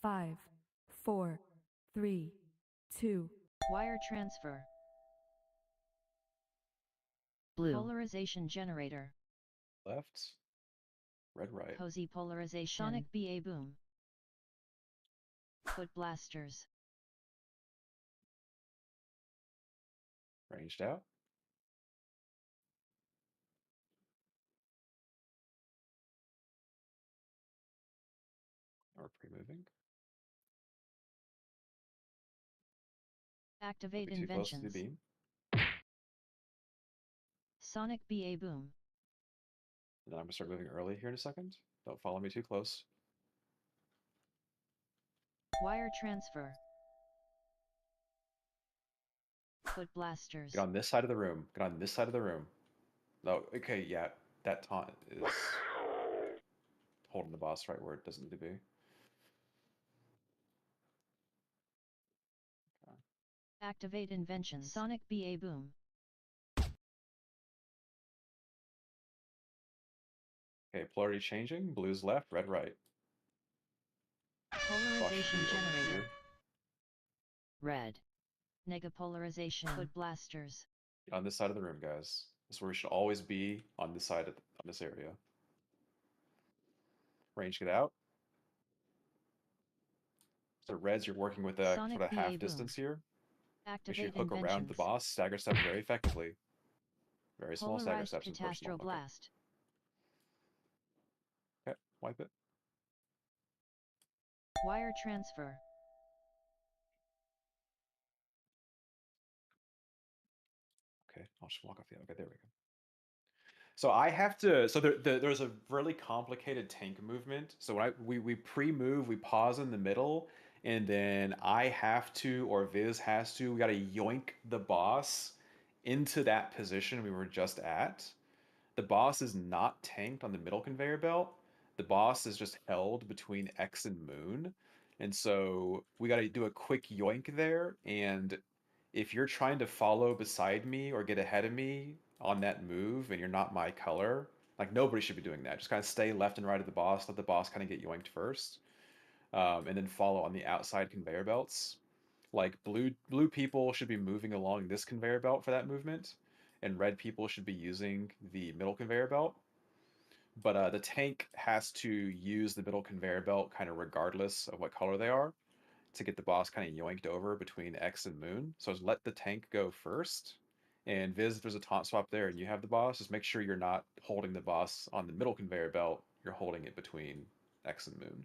Five, 4, 3, 2. Wire transfer. Blue. Polarization generator. Left. Red right. Cozy polarization. Sonic BA boom. Foot blasters. Ranged out. Or pre-moving. Activate Be too close to the inventions. beam. Sonic BA boom. And then I'm gonna start moving early here in a second. Don't follow me too close. Wire transfer. Foot blasters. Get on this side of the room. Get on this side of the room. No, okay, yeah. That taunt is holding the boss right where it doesn't need to be. Activate inventions. Sonic BA boom. Okay, polarity changing. Blue's left, red right. Polarization Boss should be over generator. here. Red. Negapolarization. Foot blasters. Get on this side of the room, guys. This is where we should always be, on this side of on this area. Range, get out. So reds, you're working with a Sonic sort of BA half boom. distance here. Make sure you Activate hook around the inventions. boss. Stagger step very effectively. Very small stagger Polarized steps and push them on. Okay. catastroblast. Okay, wipe it. Wire transfer. Okay, I'll just walk off the. Okay, there we go. So I have to. So there's a really complicated tank movement. So when we pre-move, we pause in the middle, and then I have to, or Viz has to. We got to yoink the boss into that position we were just at. The boss is not tanked on the middle conveyor belt. The boss is just held between X and Moon. And so we got to do a quick yoink there. And if you're trying to follow beside me or get ahead of me on that move and you're not my color, like nobody should be doing that. Just kind of stay left and right of the boss, let the boss kind of get yoinked first, and then follow on the outside conveyor belts. Like blue people should be moving along this conveyor belt for that movement, and red people should be using the middle conveyor belt. But the tank has to use the middle conveyor belt kind of regardless of what color they are to get the boss kind of yoinked over between X and Moon. So just let the tank go first. And Viz, if there's a taunt swap there and you have the boss, just make sure you're not holding the boss on the middle conveyor belt. You're holding it between X and Moon.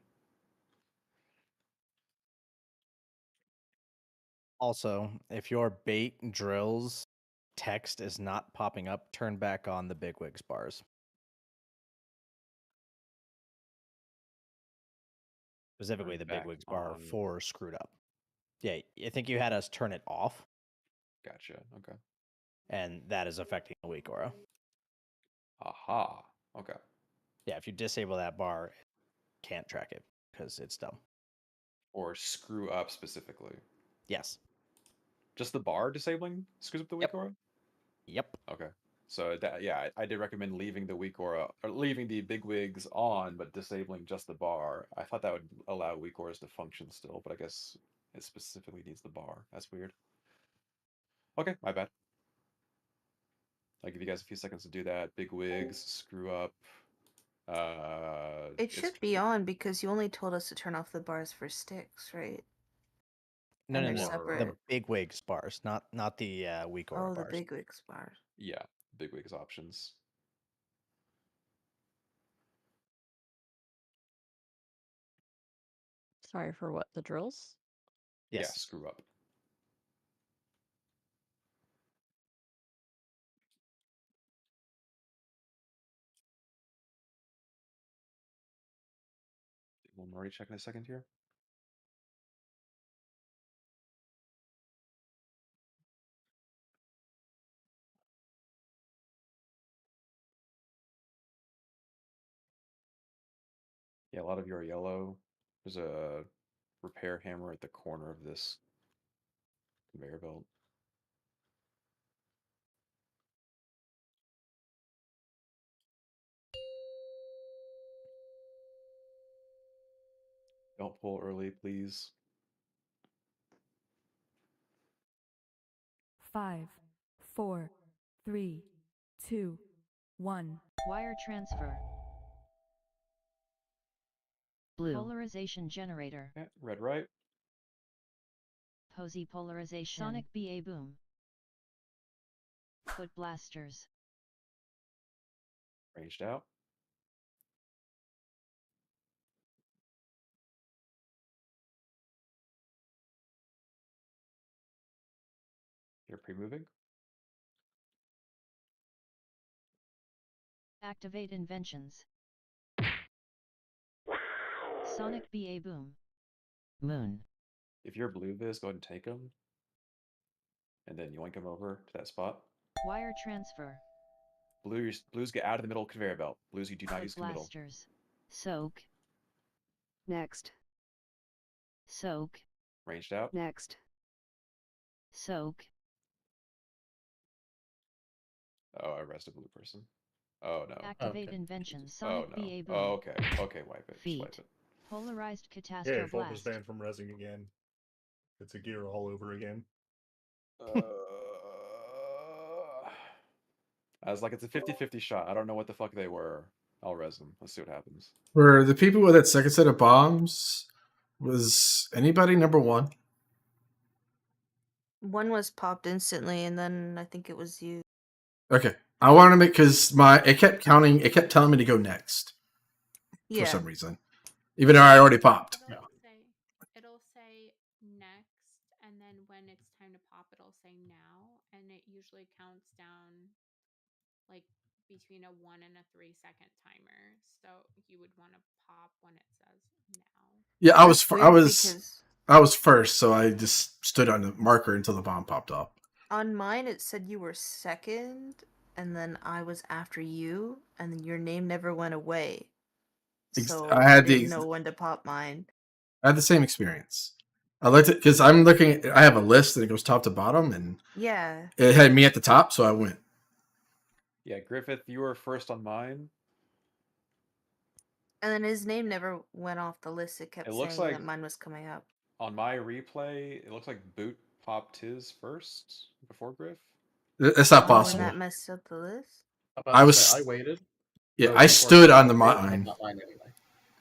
Also, if your bait drills text is not popping up, turn back on the bigwigs bars. Specifically, the back bigwigs bar on. 4 screwed up. Yeah, I think you had us turn it off, Gotcha. Okay. and that is affecting the weak aura. Aha. Okay. Yeah, if you disable that bar, it can't track it because it's dumb. Or screw up specifically. Yes. Just the bar disabling screws up the weak aura? Yep. Okay. So that, yeah, I did recommend leaving the weak aura or leaving the bigwigs on, but disabling just the bar. I thought that would allow weak auras to function still, but I guess it specifically needs the bar. That's weird. Okay, my bad. I'll give you guys a few seconds to do that. Bigwigs, screw up. It should be on because you only told us to turn off the bars for sticks, right? No, And no, they're no. separate. The bigwigs bars, not the weak aura Oh, the bars. bigwigs bars. Yeah, bigwigs options. Sorry for what? The drills? Yes. Yeah, screw up. We'll already check in a second here. Yeah, a lot of you are yellow. There's a repair hammer at the corner of this conveyor belt. Don't pull early, please. 5, 4, 3, 2, 1. Wire transfer. Blue. Polarization generator. Yeah, red right. Posy polarization. Sonic BA boom. Foot blasters. Ranged out. You're pre-moving. Activate inventions. Sonic BA boom. Moon. If you're blue Viz, go ahead and take him. And then yoink him over to that spot. Wire transfer. Blues get out of the middle conveyor belt. Blues, you do not Foot use committal. blasters. Soak. Next. Soak. Ranged out. Next. Soak. Oh, I arrested a blue person. Oh no. Activate inventions. Sonic Oh no. BA boom. Oh, okay. Okay, wipe it. Just Feet. wipe it. Polarized Yeah, catastro focus blast. ban from resing again. It's a gear all over again. I was like, it's a 50-50 shot. I don't know what the fuck they were. I'll res them. Let's see what happens. Were the people with that second set of bombs, was anybody number one? One was popped instantly, and then I think it was you. Okay. I wanted to make, because it kept counting, it kept telling me to go next. Yeah. For some reason. Even though I already popped. It'll say next, and then when it's time to pop, it'll say now, and it usually counts down like between a 1 and a 3 second timer. So you would want to pop when it says now. Yeah, I was first, so I just stood on the marker until the bomb popped up. On mine, it said you were second, and then I was after you, and then your name never went away. So I didn't know when to pop mine. I had the same experience. I looked at, because I'm looking, I have a list and it goes top to bottom, and yeah, it had me at the top, so I went. Yeah, Griffith, you were first on mine. And then his name never went off the list. It kept looks saying like that mine was coming up. On my replay, it looks like Boot popped his first before Griff. That's not possible. When that messed up the list? I waited. Yeah, I stood on the mine. Anyway.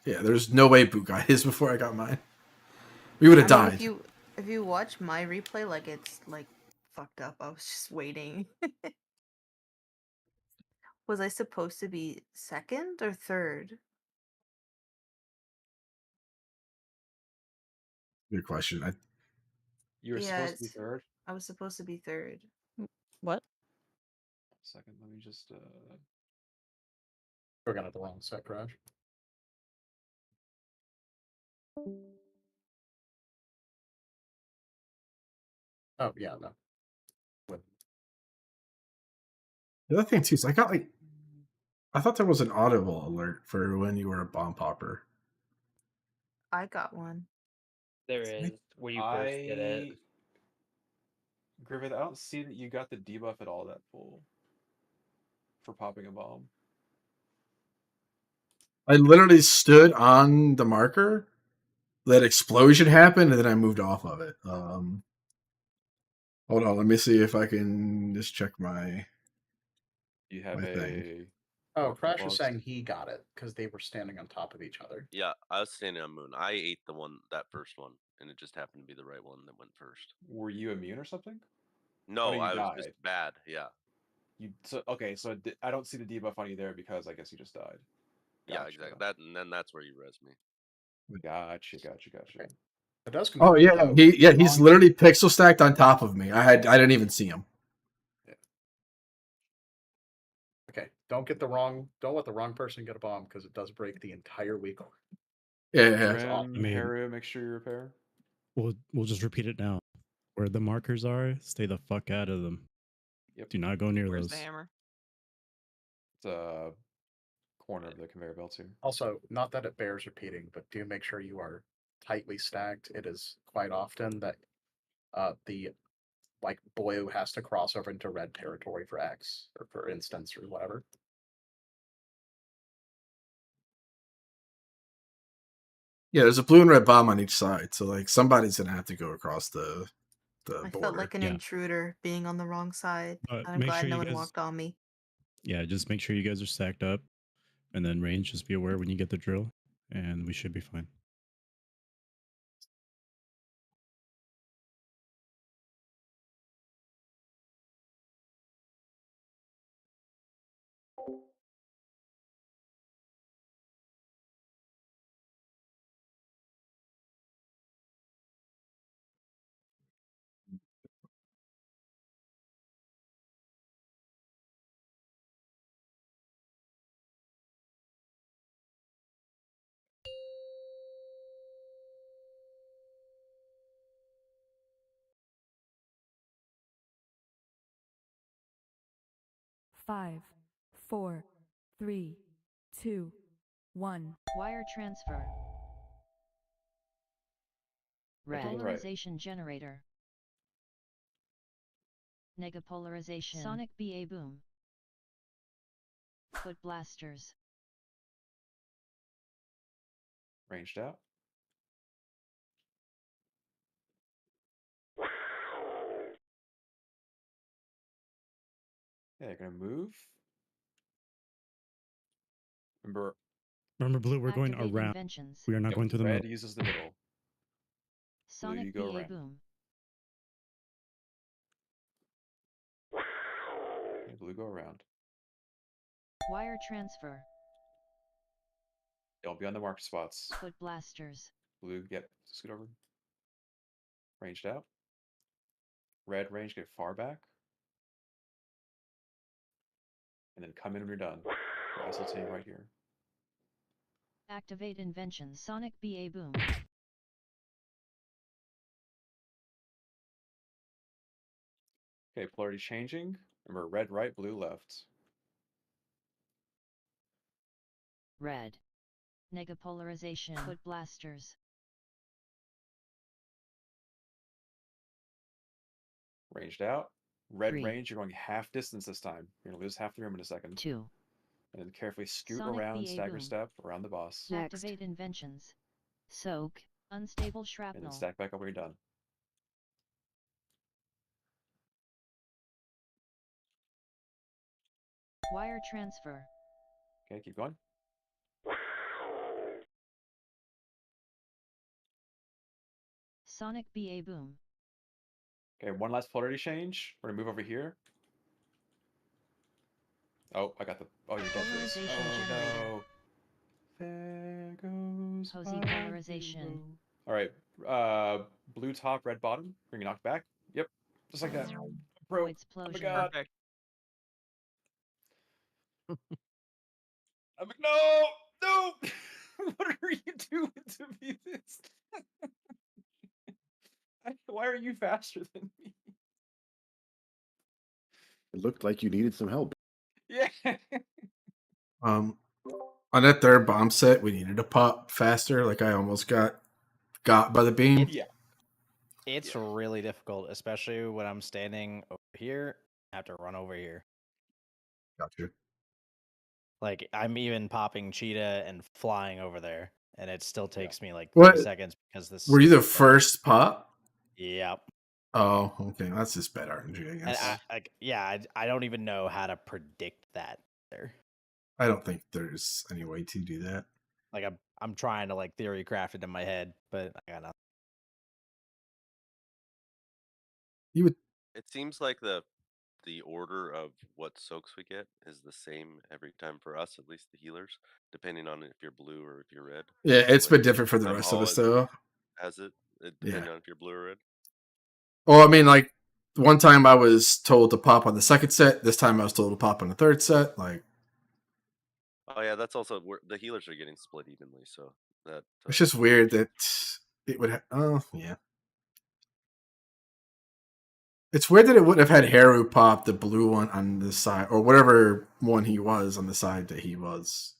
Yeah, there's no way Boot got his before I got mine. We would have died. If you watch my replay, like it's like fucked up. I was just waiting. Was I supposed to be second or third? Good question. You were supposed to be third? I was supposed to be third. What? Second, let me just We're gonna have the wrong set, Crash. Oh yeah, no. The other thing too is I got like, I thought there was an audible alert for when you were a bomb popper. I got one. There is when you first get it. Griffith, I don't see that you got the debuff at all that full for popping a bomb. I literally stood on the marker, that explosion happened, and then I moved off of it. Hold on, let me see if I can just check my. You have my a. thing. Oh, Crash is saying he got it because they were standing on top of each other. Yeah, I was standing on Moon. I ate that first one, and it just happened to be the right one that went first. Were you immune or something? No, I was just bad. Yeah. Okay, so I don't see the debuff on you there because I guess you just died. Gotcha. Yeah, exactly. And then that's where you res me. Gotcha. Okay. It does Oh confirm, yeah, though, he's literally pixel stacked on top of me. I didn't even see him. Yeah. Okay, don't let the wrong person get a bomb because it does break the entire week. Yeah. Haru, make sure you repair. We'll just repeat it now. Where the markers are, stay the fuck out of them. Yep. Do not go near Where's those. the hammer? It's a corner of the conveyor belt here. Also, not that it bears repeating, but do make sure you are tightly stacked. It is quite often that the blue has to cross over into red territory for X or for instance or whatever. Yeah, there's a blue and red bomb on each side, so like somebody's gonna have to go across the I border. felt like an intruder being on the wrong side. I'm make glad sure no you one guys- walked on me. Yeah, just make sure you guys are stacked up, and then range. Just be aware when you get the drill, and we should be fine. Five, 4, 3, 2, 1. Wire transfer. Red. Polarization generator. Negapolarization. Sonic BA boom. Foot blasters. Ranged out. Yeah, you're gonna move. Remember, blue. We're going Activate around. inventions. We are not going through the Red middle. uses the middle. Sonic you go BA around. boom. Okay, blue go around. Wire transfer. Don't be on the marked spots. Foot blasters. Blue, scoot over. Ranged out. Red range, get far back. And then come in when you're done. We're SLTing right here. Activate inventions. Sonic BA boom. Okay, polarity changing. Remember, red right, blue left. Red. Negapolarization. Foot blasters. Ranged out. Red 3. range, you're going half distance this time. You're going to lose half the room in a second. 2. And then carefully scoot Sonic around, BA stagger boom. step around the boss. Activate inventions. Soak. Unstable And shrapnel. then stack back up when you're done. Wire transfer. Okay, keep going. Sonic BA boom. Okay, one last polarity change. We're gonna move over here. Oh, I got the. Oh, you're dead for this. Polarization Oh generator. no. There goes. Posy my polarization. hero. All right. Blue top, red bottom. Bring it knocked back. Yep, just like that. Bro, oh my Explosion. god. Perfect. I'm like, no. What are you doing to me this? Why are you faster than me? It looked like you needed some help. Yeah. On that third bomb set, we needed to pop faster. Like I almost got by the beam. It's really difficult, especially when I'm standing over here. I have to run over here. Gotcha. Like I'm even popping cheetah and flying over there, and it still takes me like 3 What? seconds because this. Were you the first pop? Yep. Oh, okay. That's just bad RNG, I guess. And I don't even know how to predict that there. I don't think there's any way to do that. Like I'm trying to like theory craft it in my head, but I got nothing. You would. It seems like the order of what soaks we get is the same every time for us, at least the healers, depending on if you're blue or if you're red. Yeah, it's Like, been different for the Time rest of Hall us, though. has it Yeah. depending on if you're blue or red. Well, I mean, like one time I was told to pop on the second set. This time I was told to pop on the third set. Like, Oh yeah, that's also where the healers are getting split evenly. So that it's just weird that it would. Oh, yeah. It's weird that it wouldn't have had Haru pop the blue one on the side, or whatever one he was on the side that he was.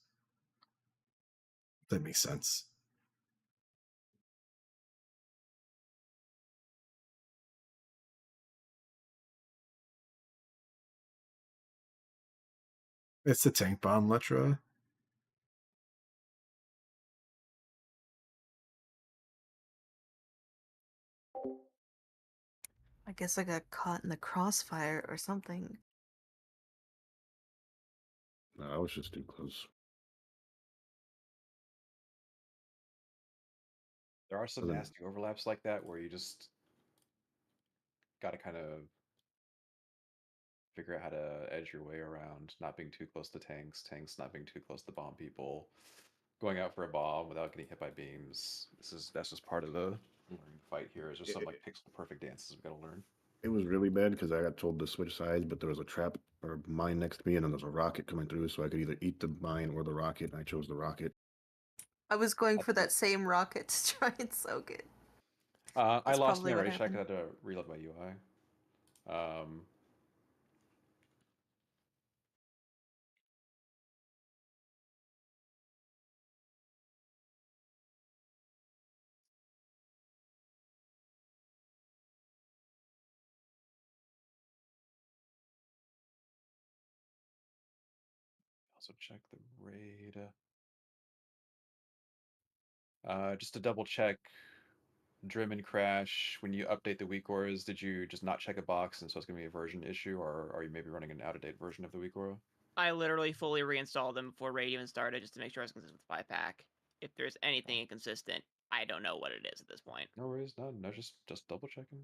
That makes sense. It's the tank bomb, Letra. I guess I got caught in the crossfire or something. No, I was just too close. There are some nasty overlaps like that where you just got to kind of figure out how to edge your way around, not being too close to tanks, tanks not being too close to bomb people, going out for a bomb without getting hit by beams. That's just part of the learning fight here. Is just some like pixel perfect dances we gotta learn. It was really bad because I got told to switch sides, but there was a trap or mine next to me, and then there's a rocket coming through, so I could either eat the mine or the rocket, and I chose the rocket. I was going for that same rocket to try and soak it. I lost probably what narration. I happened. had to reload my UI. Also check the raid. Just to double check, Drim and Crash, when you update the weak auras, did you just not check a box and so it's going to be a version issue, or are you maybe running an out-of-date version of the weak aura? I literally fully reinstalled them before raid even started just to make sure I was consistent with 5-pack. If there's anything inconsistent, I don't know what it is at this point. No worries, no, just double checking.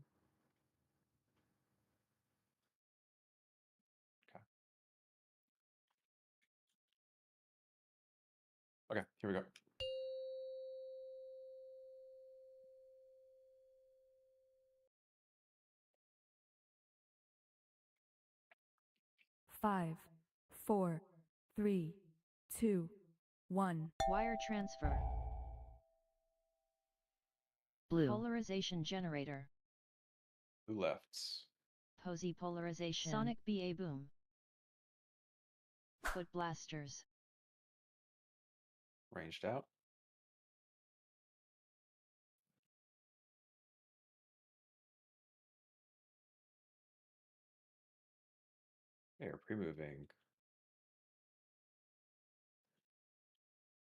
Okay, here we go. Five, 4, 3, 2, 1. Wire transfer. Blue. Polarization generator. Who left? Posy polarization. Sonic BA boom. Foot blasters. Ranged out. They are pre-moving.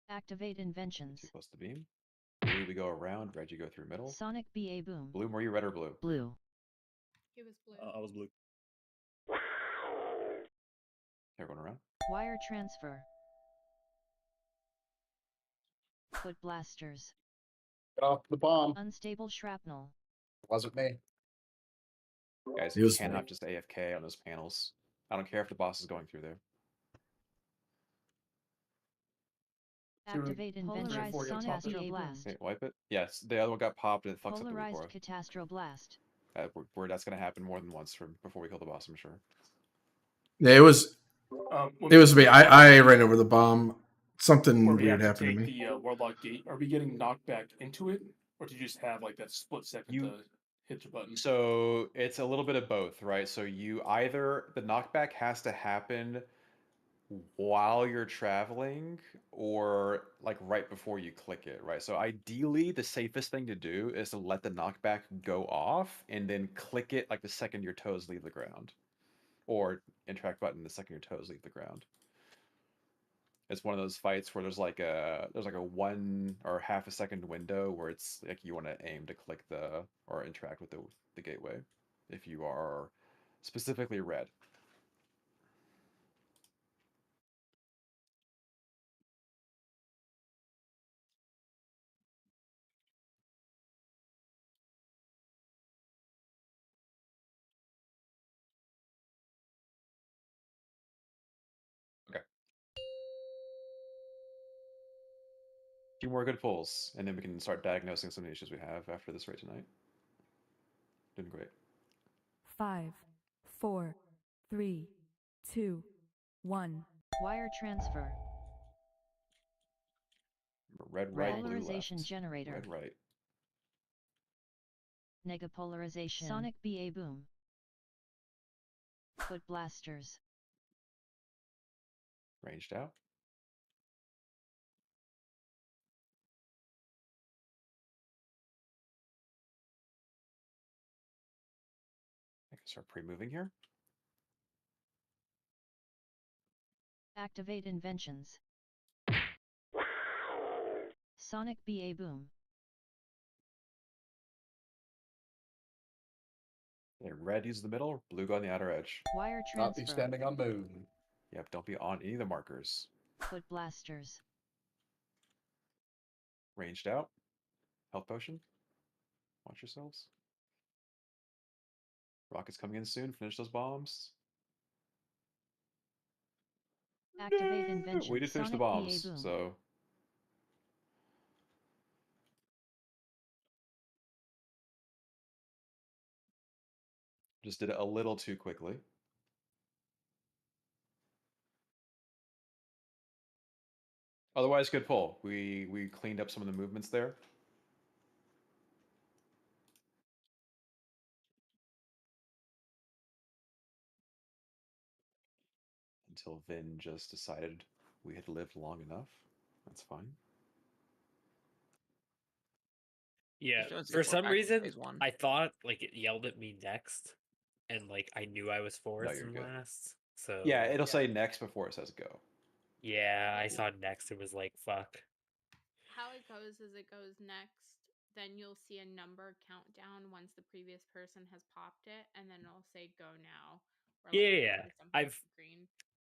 Activate inventions. Too close to beam. Blue, we go around. Red, you go through middle. Sonic BA boom. Blue, were you red or blue? Blue. He was blue. I was blue. Everyone around. Wire transfer. Foot blasters. Get off the bomb. Unstable shrapnel. It wasn't me. Guys, It you was cannot me. just AFK on those panels. I don't care if the boss is going through there. Activate invention. Sonic BA blast. Wait, wipe it? Yes, the other one got popped and it fucks up the Polarized weak catastro blast. aura. Where that's going to happen more than once before we kill the boss, I'm sure. Yeah, it was. It was me. I ran over the bomb something Where we weird have to happened to take me. the Warlock Gate. Are we getting knocked back into it, or do you just have like that split second to hit your button? So it's a little bit of both, right? So you either the knockback has to happen while you're traveling or like right before you click it, right? So ideally the safest thing to do is to let the knockback go off and then click it like the second your toes leave the ground. Or interact button the second your toes leave the ground. It's one of those fights where there's like a 1 or half a second window where it's like you want to aim to click the or interact with the gateway if you are specifically red. Okay. A few more good pulls, and then we can start diagnosing some of the issues we have after this raid tonight. Doing great. 5, 4, 3, 2, 1. Wire transfer. Red right, blue Polarization left. generator. Red right. Negapolarization. Sonic BA boom. Foot blasters. Ranged out. I can start pre-moving here. Activate inventions. Sonic BA boom. Okay, red uses the middle, blue go on the outer edge. Wire Not be transfer. standing on moon. Yep, don't be on any of the markers. Foot blasters. Ranged out. Health potion. Watch yourselves. Rocket's coming in soon. Finish those bombs. Activate invention. We did finish the Sonic BA bombs, boom. so just did it a little too quickly. Otherwise, good pull. We cleaned up some of the movements there. Until Vin just decided we had lived long enough. That's fine. Yeah, Just for doing some back to reason, phase one. I thought like it yelled at me next, and like I knew I was No, fourth you're and good. last. So Yeah, it'll say next before it says go. yeah, I saw next. It was like fuck. How it goes is it goes next, then you'll see a number countdown once the previous person has popped it, and then it'll say go now. Or like Yeah, when something's green.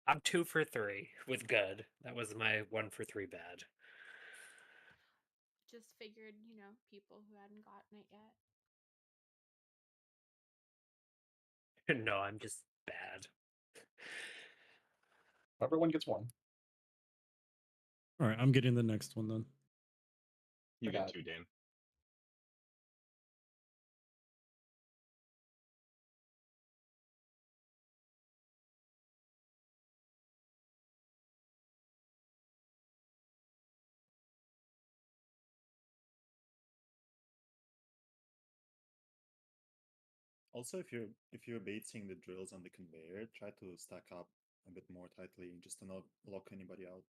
I'm 2 for 3 with good. That was my 1 for 3 bad. Just figured, people who hadn't gotten it yet. No, I'm just bad. Everyone gets one. All right, I'm getting the next one then. You got 2, Dan. Also, if you're baiting the drills on the conveyor, try to stack up a bit more tightly just to not lock anybody out.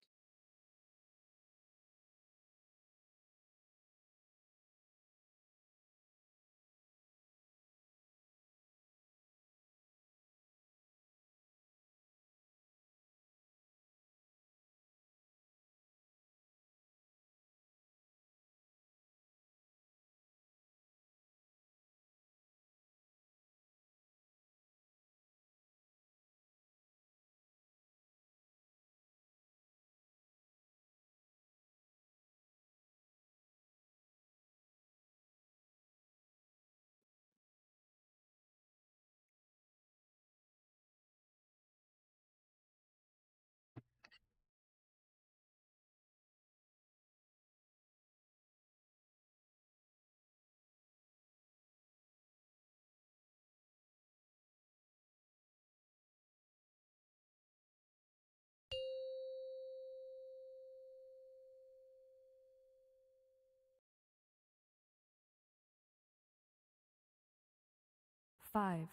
5,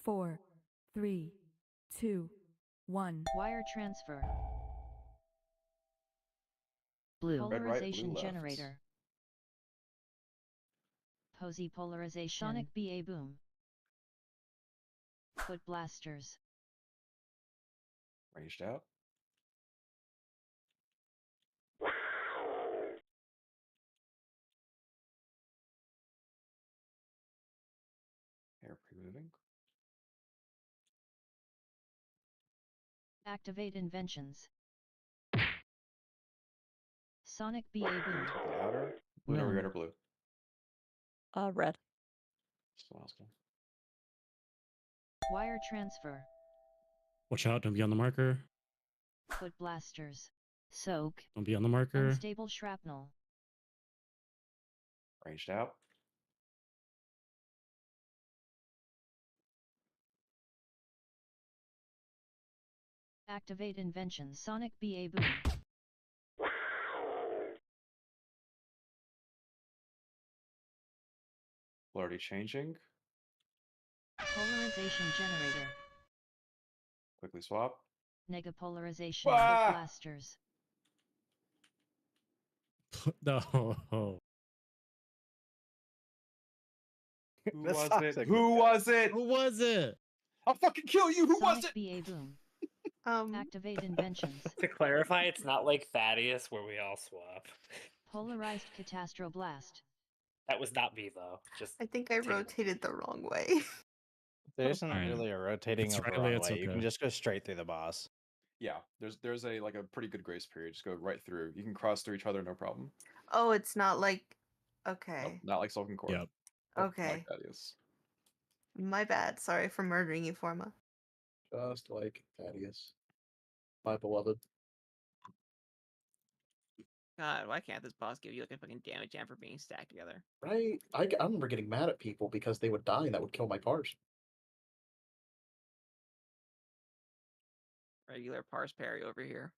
4, 3, 2, 1. Wire transfer. Blue. Red right, blue Polarization left. generator. Posy polarization. Sonic BA boom. Foot blasters. Ranged out. Air pre-moving. Activate inventions. Sonic BA boom. Take the outer. Blue or red or blue? Red. Wire transfer. Watch out, don't be on the marker. Foot blasters. Soak. Don't be on the marker. Unstable shrapnel. Ranged out. Activate inventions. Sonic BA boom. Polarity changing. Polarization generator. Quickly swap. Negapolarization. Ah! Foot blasters. No. Who That's was toxic, it? Who was it? Who was it? I'll fucking kill you. Who was Sonic it? BA boom. Activate inventions. To clarify, it's not like Thaddeus where we all swap. Polarized Catastroblast. That was not me though. Just I think I rotated the wrong way. There isn't Alright. really a rotating It's of the Riley, wrong it's way. You can okay. just go straight through the boss. Yeah, there's a like a pretty good grace period. Just go right through. You can cross through each other, no problem. Oh, it's not like. Nope, Okay. not like Sulkin Core. Yep. Okay. Like Thaddeus. My bad. Sorry for murdering you, Forma. Just like Thaddeus. My beloved. God, why can't this boss give you like a fucking damage jam for being stacked together? Right? I remember getting mad at people because they would die and that would kill my parse. Regular parse parry over here.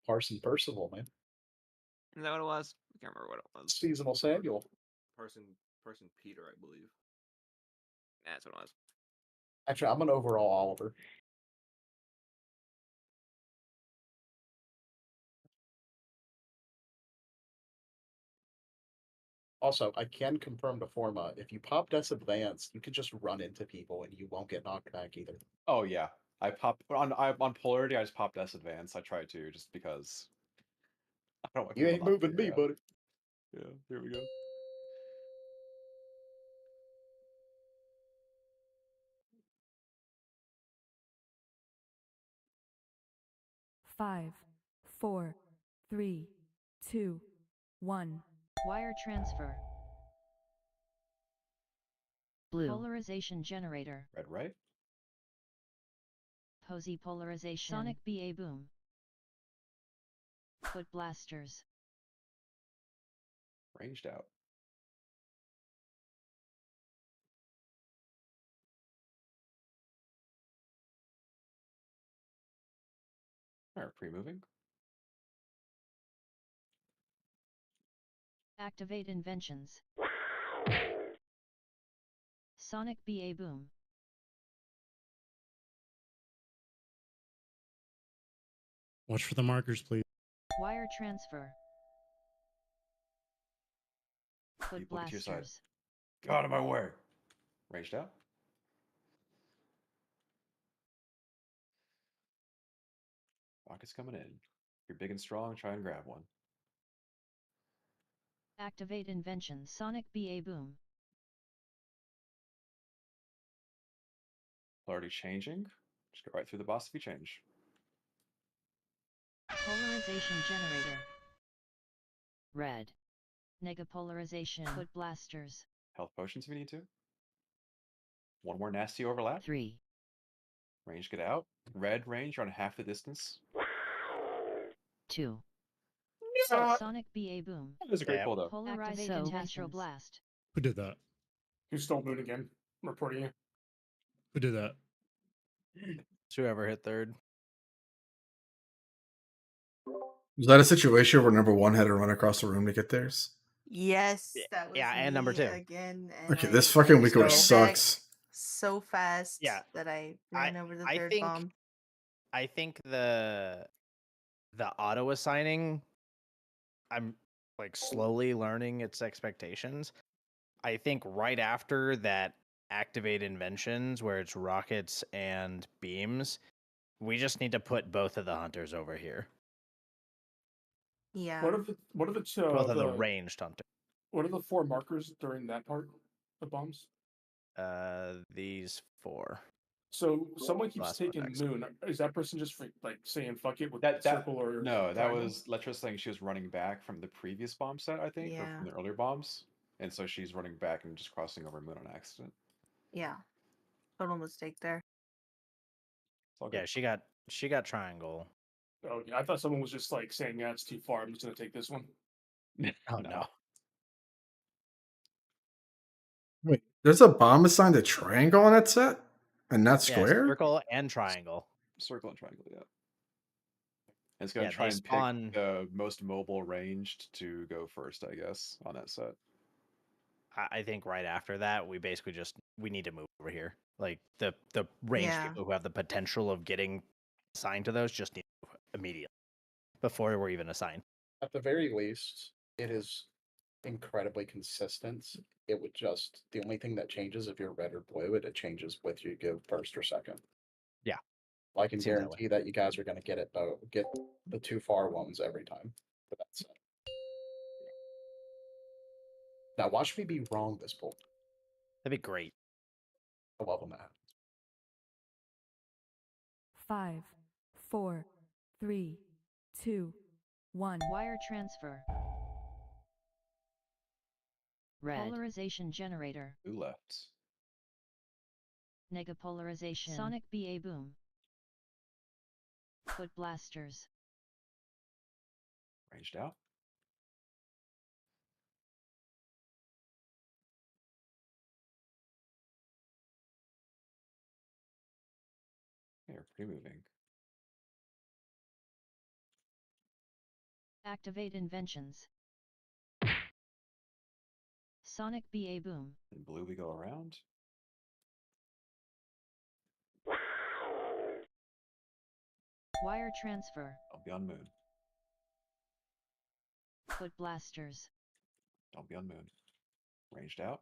Parson Percival, man. Is that what it was? I can't remember what it was. Seasonal Samuel. Person Peter, I believe. That's what it was. Actually, I'm an overall Oliver. Also, I can confirm to Forma, if you pop Death's Advance, you can just run into people and you won't get knocked back either. Oh yeah, I pop on polarity. I just popped S advance. I tried to just because I don't want You people ain't to knock moving me, out. buddy. Yeah, here we go. Five, 4, 3, 2, 1. Wire transfer. Blue. Polarization generator. Red right. Posy polarization. Sonic BA boom. Foot blasters. Ranged out. Alright, pre-moving. Activate inventions. Sonic BA boom. Watch for the markers, please. Wire transfer. Foot People to your side. blasters. Get out of my way. Ranged out. Rocket's coming in. If you're big and strong, try and grab one. Activate inventions. Sonic BA boom. Polarity changing. Just go right through the boss if you change. Polarization generator. Red. Negapolarization. Foot blasters. Health potions if you need to. One more nasty overlap. 3. Range, get out. Red range, you're on half the distance. 2. Sonic BA boom. That's a great pull though. Polarized Catastroblast. Who did that? You stole moon again. I'm reporting you. Who did that? It's whoever hit third. Was that a situation where number one had to run across the room to get theirs? Yes, that was Yeah, me and number 2. again. And Okay, this I fucking week order came back sucks. so fast Yeah, that I ran over the I third think bomb. I think the auto assigning, I'm like slowly learning its expectations. I think right after that activate inventions where it's rockets and beams, we just need to put both of the hunters over here. Yeah. What are the Both of the ranged hunter. What are the 4 markers during that part of bombs? These 4. So someone keeps Last one taking next. moon. Is that person just like saying fuck it with That circle or no, that triangle? was Letra's saying she was running back from the previous bomb set, I think, or Yeah. from the earlier bombs, and so she's running back and just crossing over moon on accident. Yeah. Total mistake there. Yeah, she got triangle. Oh, yeah, I thought someone was just like saying, "Yeah, it's too far. I'm just gonna take this one." Oh no. Wait, there's a bomb assigned to triangle on that set, and not Yeah, square. circle and triangle. Circle and triangle, yeah. And it's gonna Yeah, try they and spawn. pick the most mobile ranged to go first, I guess, on that set. I think right after that, we basically we need to move over here. Like the ranged Yeah. people who have the potential of getting assigned to those just need to move immediately before we're even assigned. At the very least, it is incredibly consistent. It would just the only thing that changes if you're red or blue, it changes with you go first or second. Yeah. I can Seems that way. guarantee that you guys are going to get it though. Get the 2 far ones every time for that set. Now watch me be wrong this pull. That'd be great. I love when that happens. 5, 4, 3, 2, 1. Wire transfer. Red. Polarization generator. Who left? Negapolarization. Sonic BA boom. Foot blasters. Ranged out. They're pre-moving. Activate inventions. Sonic BA boom. In blue, we go around. Wire transfer. Don't be on moon. Foot blasters. Don't be on moon. Ranged out.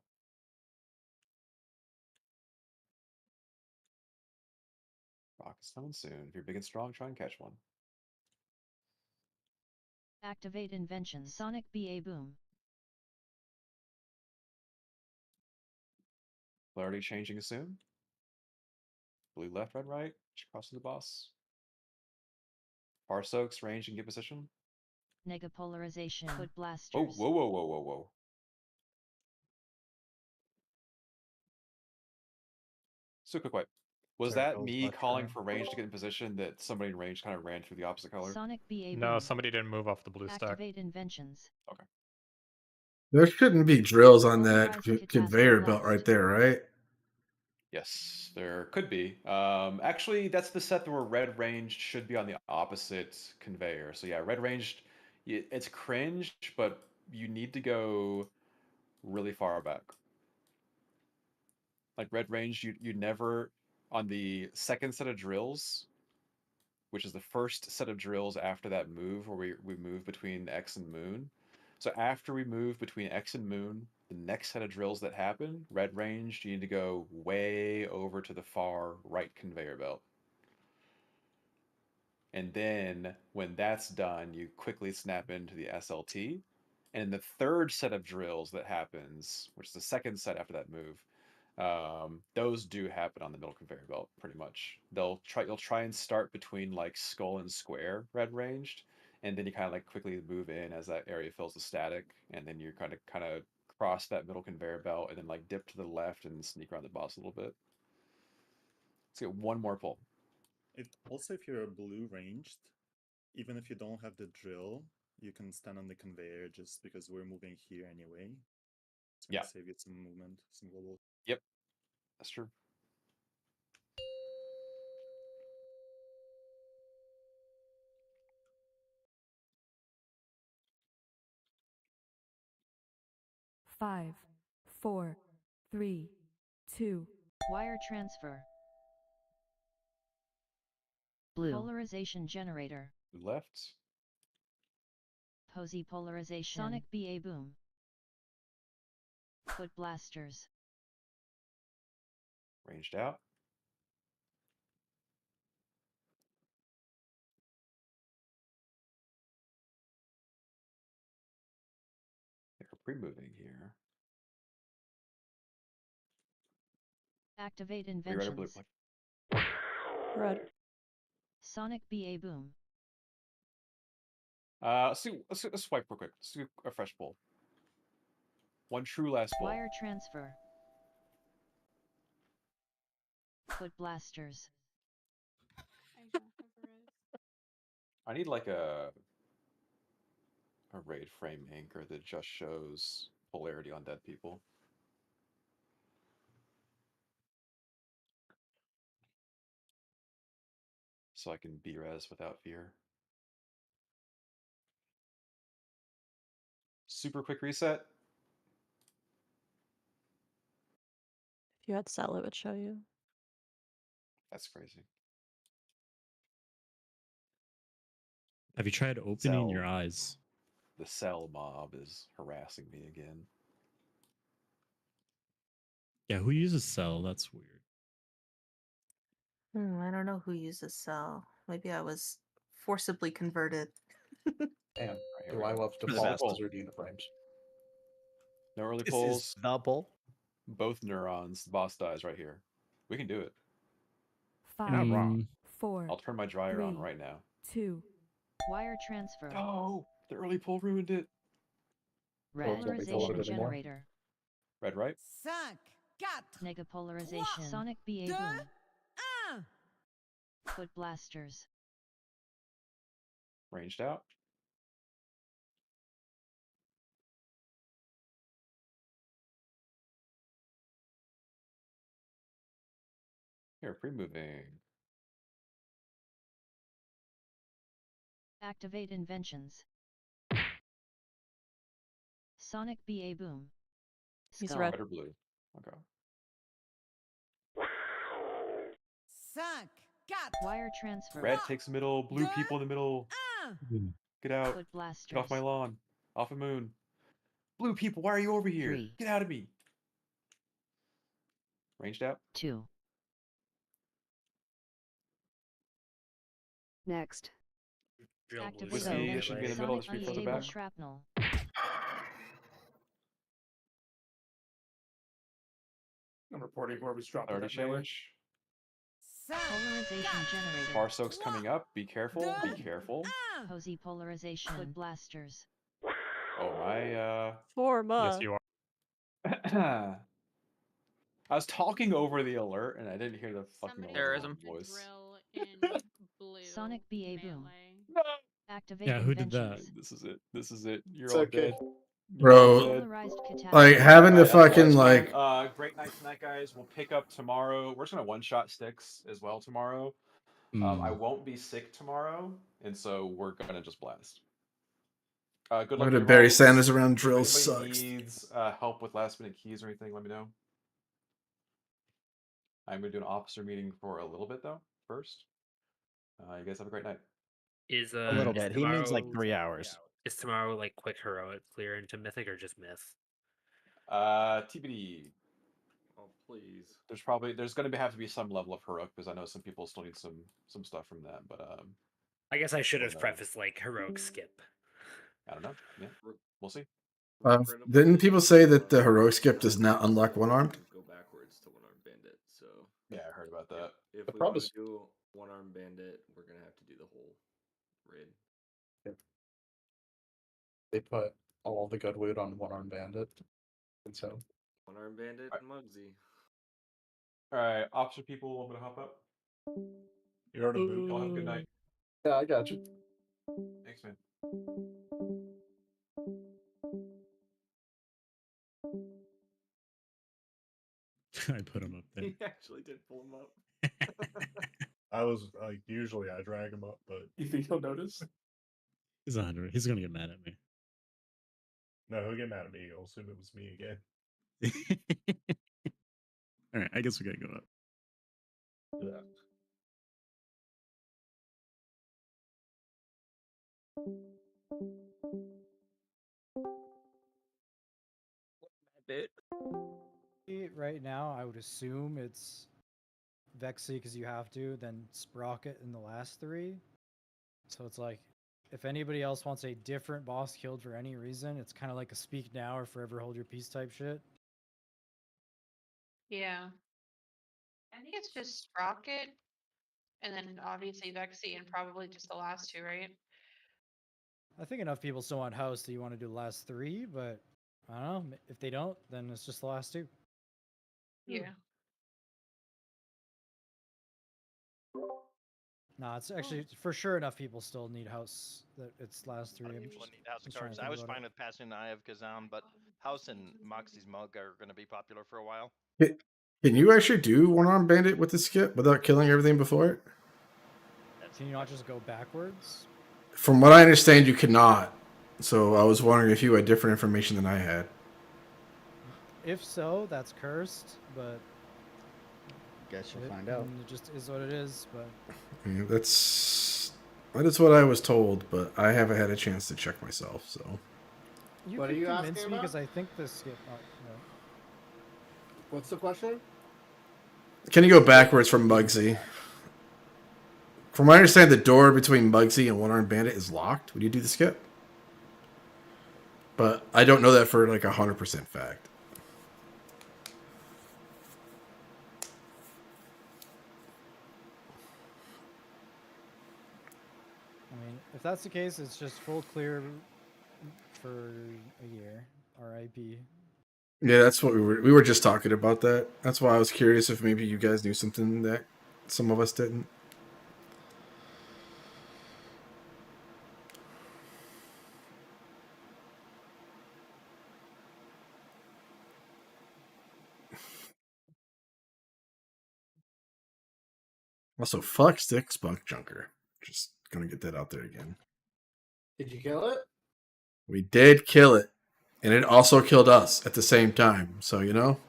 Rocket's coming soon. If you're big and strong, try and catch one. Activate inventions. Sonic BA boom. Polarity changing soon. Blue left, red right. Crossing the boss. Far soaks, range, and get position. Negapolarization. Foot blasters. Oh, whoa, whoa, whoa, whoa, whoa. So quick, wait. Was that Circles, me left, calling right. for range to get in position that somebody in range kind of ran through the opposite color? Sonic BA No, boom. somebody didn't move off the blue stack. Activate inventions. Okay. There shouldn't be drills on that Polarized capacitor conveyor belt blast. right there, right? Yes, there could be. Actually, that's the set where red ranged should be on the opposite conveyor. So yeah, red ranged, it's cringe, but you need to go really far back. Like red range, you never on the second set of drills, which is the first set of drills after that move where we move between X and Moon. So after we move between X and Moon, the next set of drills that happen, red range, you need to go way over to the far right conveyor belt. And then when that's done, you quickly snap into the SLT. And the third set of drills that happens, which is the second set after that move, those do happen on the middle conveyor belt pretty much. You'll try and start between like skull and square red ranged, and then you kind of like quickly move in as that area fills with static, and then you kind of cross that middle conveyor belt and then like dip to the left and sneak around the boss a little bit. Let's get one more pull. Also, if you're blue ranged, even if you don't have the drill, you can stand on the conveyor just because we're moving here anyway. It's gonna save you some movement, some global. Yep, that's true. 5, 4, 3, 2. Wire transfer. Blue. Polarization generator. Left. Posy polarization. Sonic BA boom. Foot blasters. Ranged out. They're pre-moving here. Activate Are you red or blue? inventions. Red. Sonic BA boom. Let's swipe real quick. Let's do a fresh pull. One true last pull. Wire transfer. Foot blasters. I don't have a res. I need like a raid frame anchor that just shows polarity on dead people. So I can B-res without fear. Super quick reset. If you had cell, it would show you. That's crazy. Have you tried opening your eyes? The cell mob is harassing me again. Yeah, who uses cell? That's weird. I don't know who uses cell. Maybe I was forcibly converted. And do I love For the default best. wizard uniframes? No early This pulls. is the pull. Both neurons. The boss dies right here. We can do it. 5, You're not wrong. 4. I'll turn my dryer on 3, right now. 2. Wire transfer. Oh, the early pull ruined it. Red polarization generator. Red, right? 5, 4. Nega polarization. Sonic BA boom. Foot blasters. Ranged out. Here, pre-moving. Activate inventions. Sonic BA boom. He's Skull. red. Red or blue? Okay. Wire transfer. Red takes middle. Blue people in the middle. Get out. Foot blasters. Get off my lawn. Off a moon. Blue people, why are you over here? 3. Get out of me. Ranged out. 2. Next. Activate Whiskey should be in the middle. Just Sonic read further BA back. shrapnel. I'm reporting whoever's dropping 30 that melee. change. Polarization generator. Bar soaks coming up. Be careful. Be careful. Posy polarization. Foot blasters. Oh my. Forma. Yes, you are. I was talking over the alert and I didn't hear the fucking Somebody alert Terrorism. voice. drill in blue. Sonic BA boom. melee. Activate Yeah, who did that? inventions. This is it. This is it. You're It's all okay. dead. Bro, Polarized like having the That's fine, fucking that's fine. like Great night tonight, guys. We'll pick up tomorrow. We're just gonna one-shot sticks as well tomorrow. I won't be sick tomorrow, and so we're gonna just blast. Good luck. having with to your bury rolls. Sanders around If drills anybody sucks. needs help with last-minute keys or anything, let me know. I'm gonna do an officer meeting for a little bit though. First, you guys have a great night. Is A little is bit. He means like tomorrow- 3 hours. Is tomorrow like quick heroic clear into mythic or just myth? TBD. Oh please. There's gonna have to be some level of heroic because I know some people still need some stuff from that, but I guess I should have no. prefaced like heroic skip. I don't know. Yeah, we'll see. Didn't people say that the heroic skip does not unlock one armed? Go backwards to one arm bandit. So Yeah, I heard about that. if The we problem want is- to do one arm bandit, we're gonna have to do the whole raid. They put all the good loot on one arm bandit, and so One arm bandit and Muggsy. All right, officer people, I'm gonna hop up. You're in a boot. Y'all have a good night. yeah, I got you. Thanks, man. I put him up there. He actually did pull him up. I was like, usually I drag him up, but You think he'll notice? He's 100. He's gonna get mad at me. No, he'll get mad at me. He'll assume it was me again. All right, I guess we gotta go up. Yeah. Right now, I would assume it's Vexy because you have to, then Sprocket in the last 3. So it's like, if anybody else wants a different boss killed for any reason, it's kind of like a speak now or forever hold your peace type shit. Yeah. I think it's just Sprocket, and then obviously Vexy, and probably just the last 2, right? I think enough people still want house that you want to do the last 3, but I don't know. If they don't, then it's just the last 2. Yeah. No, it's actually for sure enough people still need house that it's last 3. I'm People need house just trying cards. to I think was about fine with passing the Eye of Kazan, but House and Moxie's Mug are going to be popular for a while. Can you actually do one-arm bandit with the skip without killing everything before it? Can you not just go backwards? From what I understand, you cannot. So I was wondering if you had different information than I had. If so, that's cursed, but guess you'll find out. It just is what it is, but Yeah, that is what I was told, but I haven't had a chance to check myself, so. you What could are you convince asking me about? because I think the skip. Oh, no. What's the question? Can you go backwards from Muggsy? From what I understand, the door between Muggsy and one-armed bandit is locked when you do the skip. But I don't know that for like 100% fact. I mean, if that's the case, it's just full clear for a year. R.I.P. Yeah, that's what we were just talking about that. That's why I was curious if maybe you guys knew something that some of us didn't. Also, fuck Stick Spunk Junker. Just gonna get that out there again. Did you kill it? We did kill it, and it also killed us at the same time. So, you know,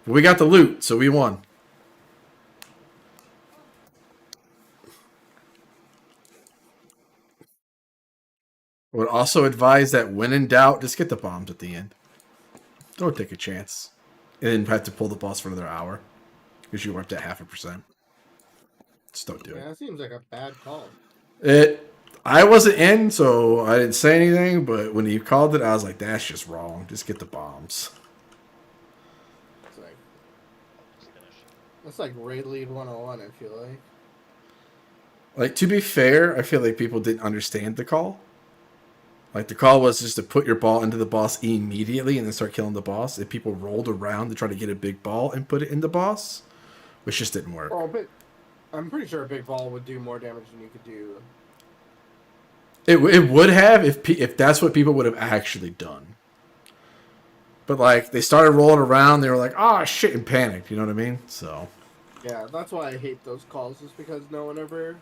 we got the loot, so we won. I would also advise that when in doubt, just get the bombs at the end. Don't take a chance. And then have to pull the boss for another hour because you were up to 0.5%. Just don't do it. Yeah, that seems like a bad call. I wasn't in, so I didn't say anything, but when he called it, I was like, that's just wrong. Just get the bombs. It's like, that's like Raid Lead 101, I feel like. Like, to be fair, I feel like people didn't understand the call. Like, the call was just to put your ball into the boss immediately and then start killing the boss. And people rolled around to try to get a big ball and put it in the boss, which just didn't work. Oh, but I'm pretty sure a big ball would do more damage than you could do. It would have if that's what people would have actually done. But, like, they started rolling around. They were like, oh, shit, and panicked. You know what I mean? So. Yeah, that's why I hate those calls, is because no one ever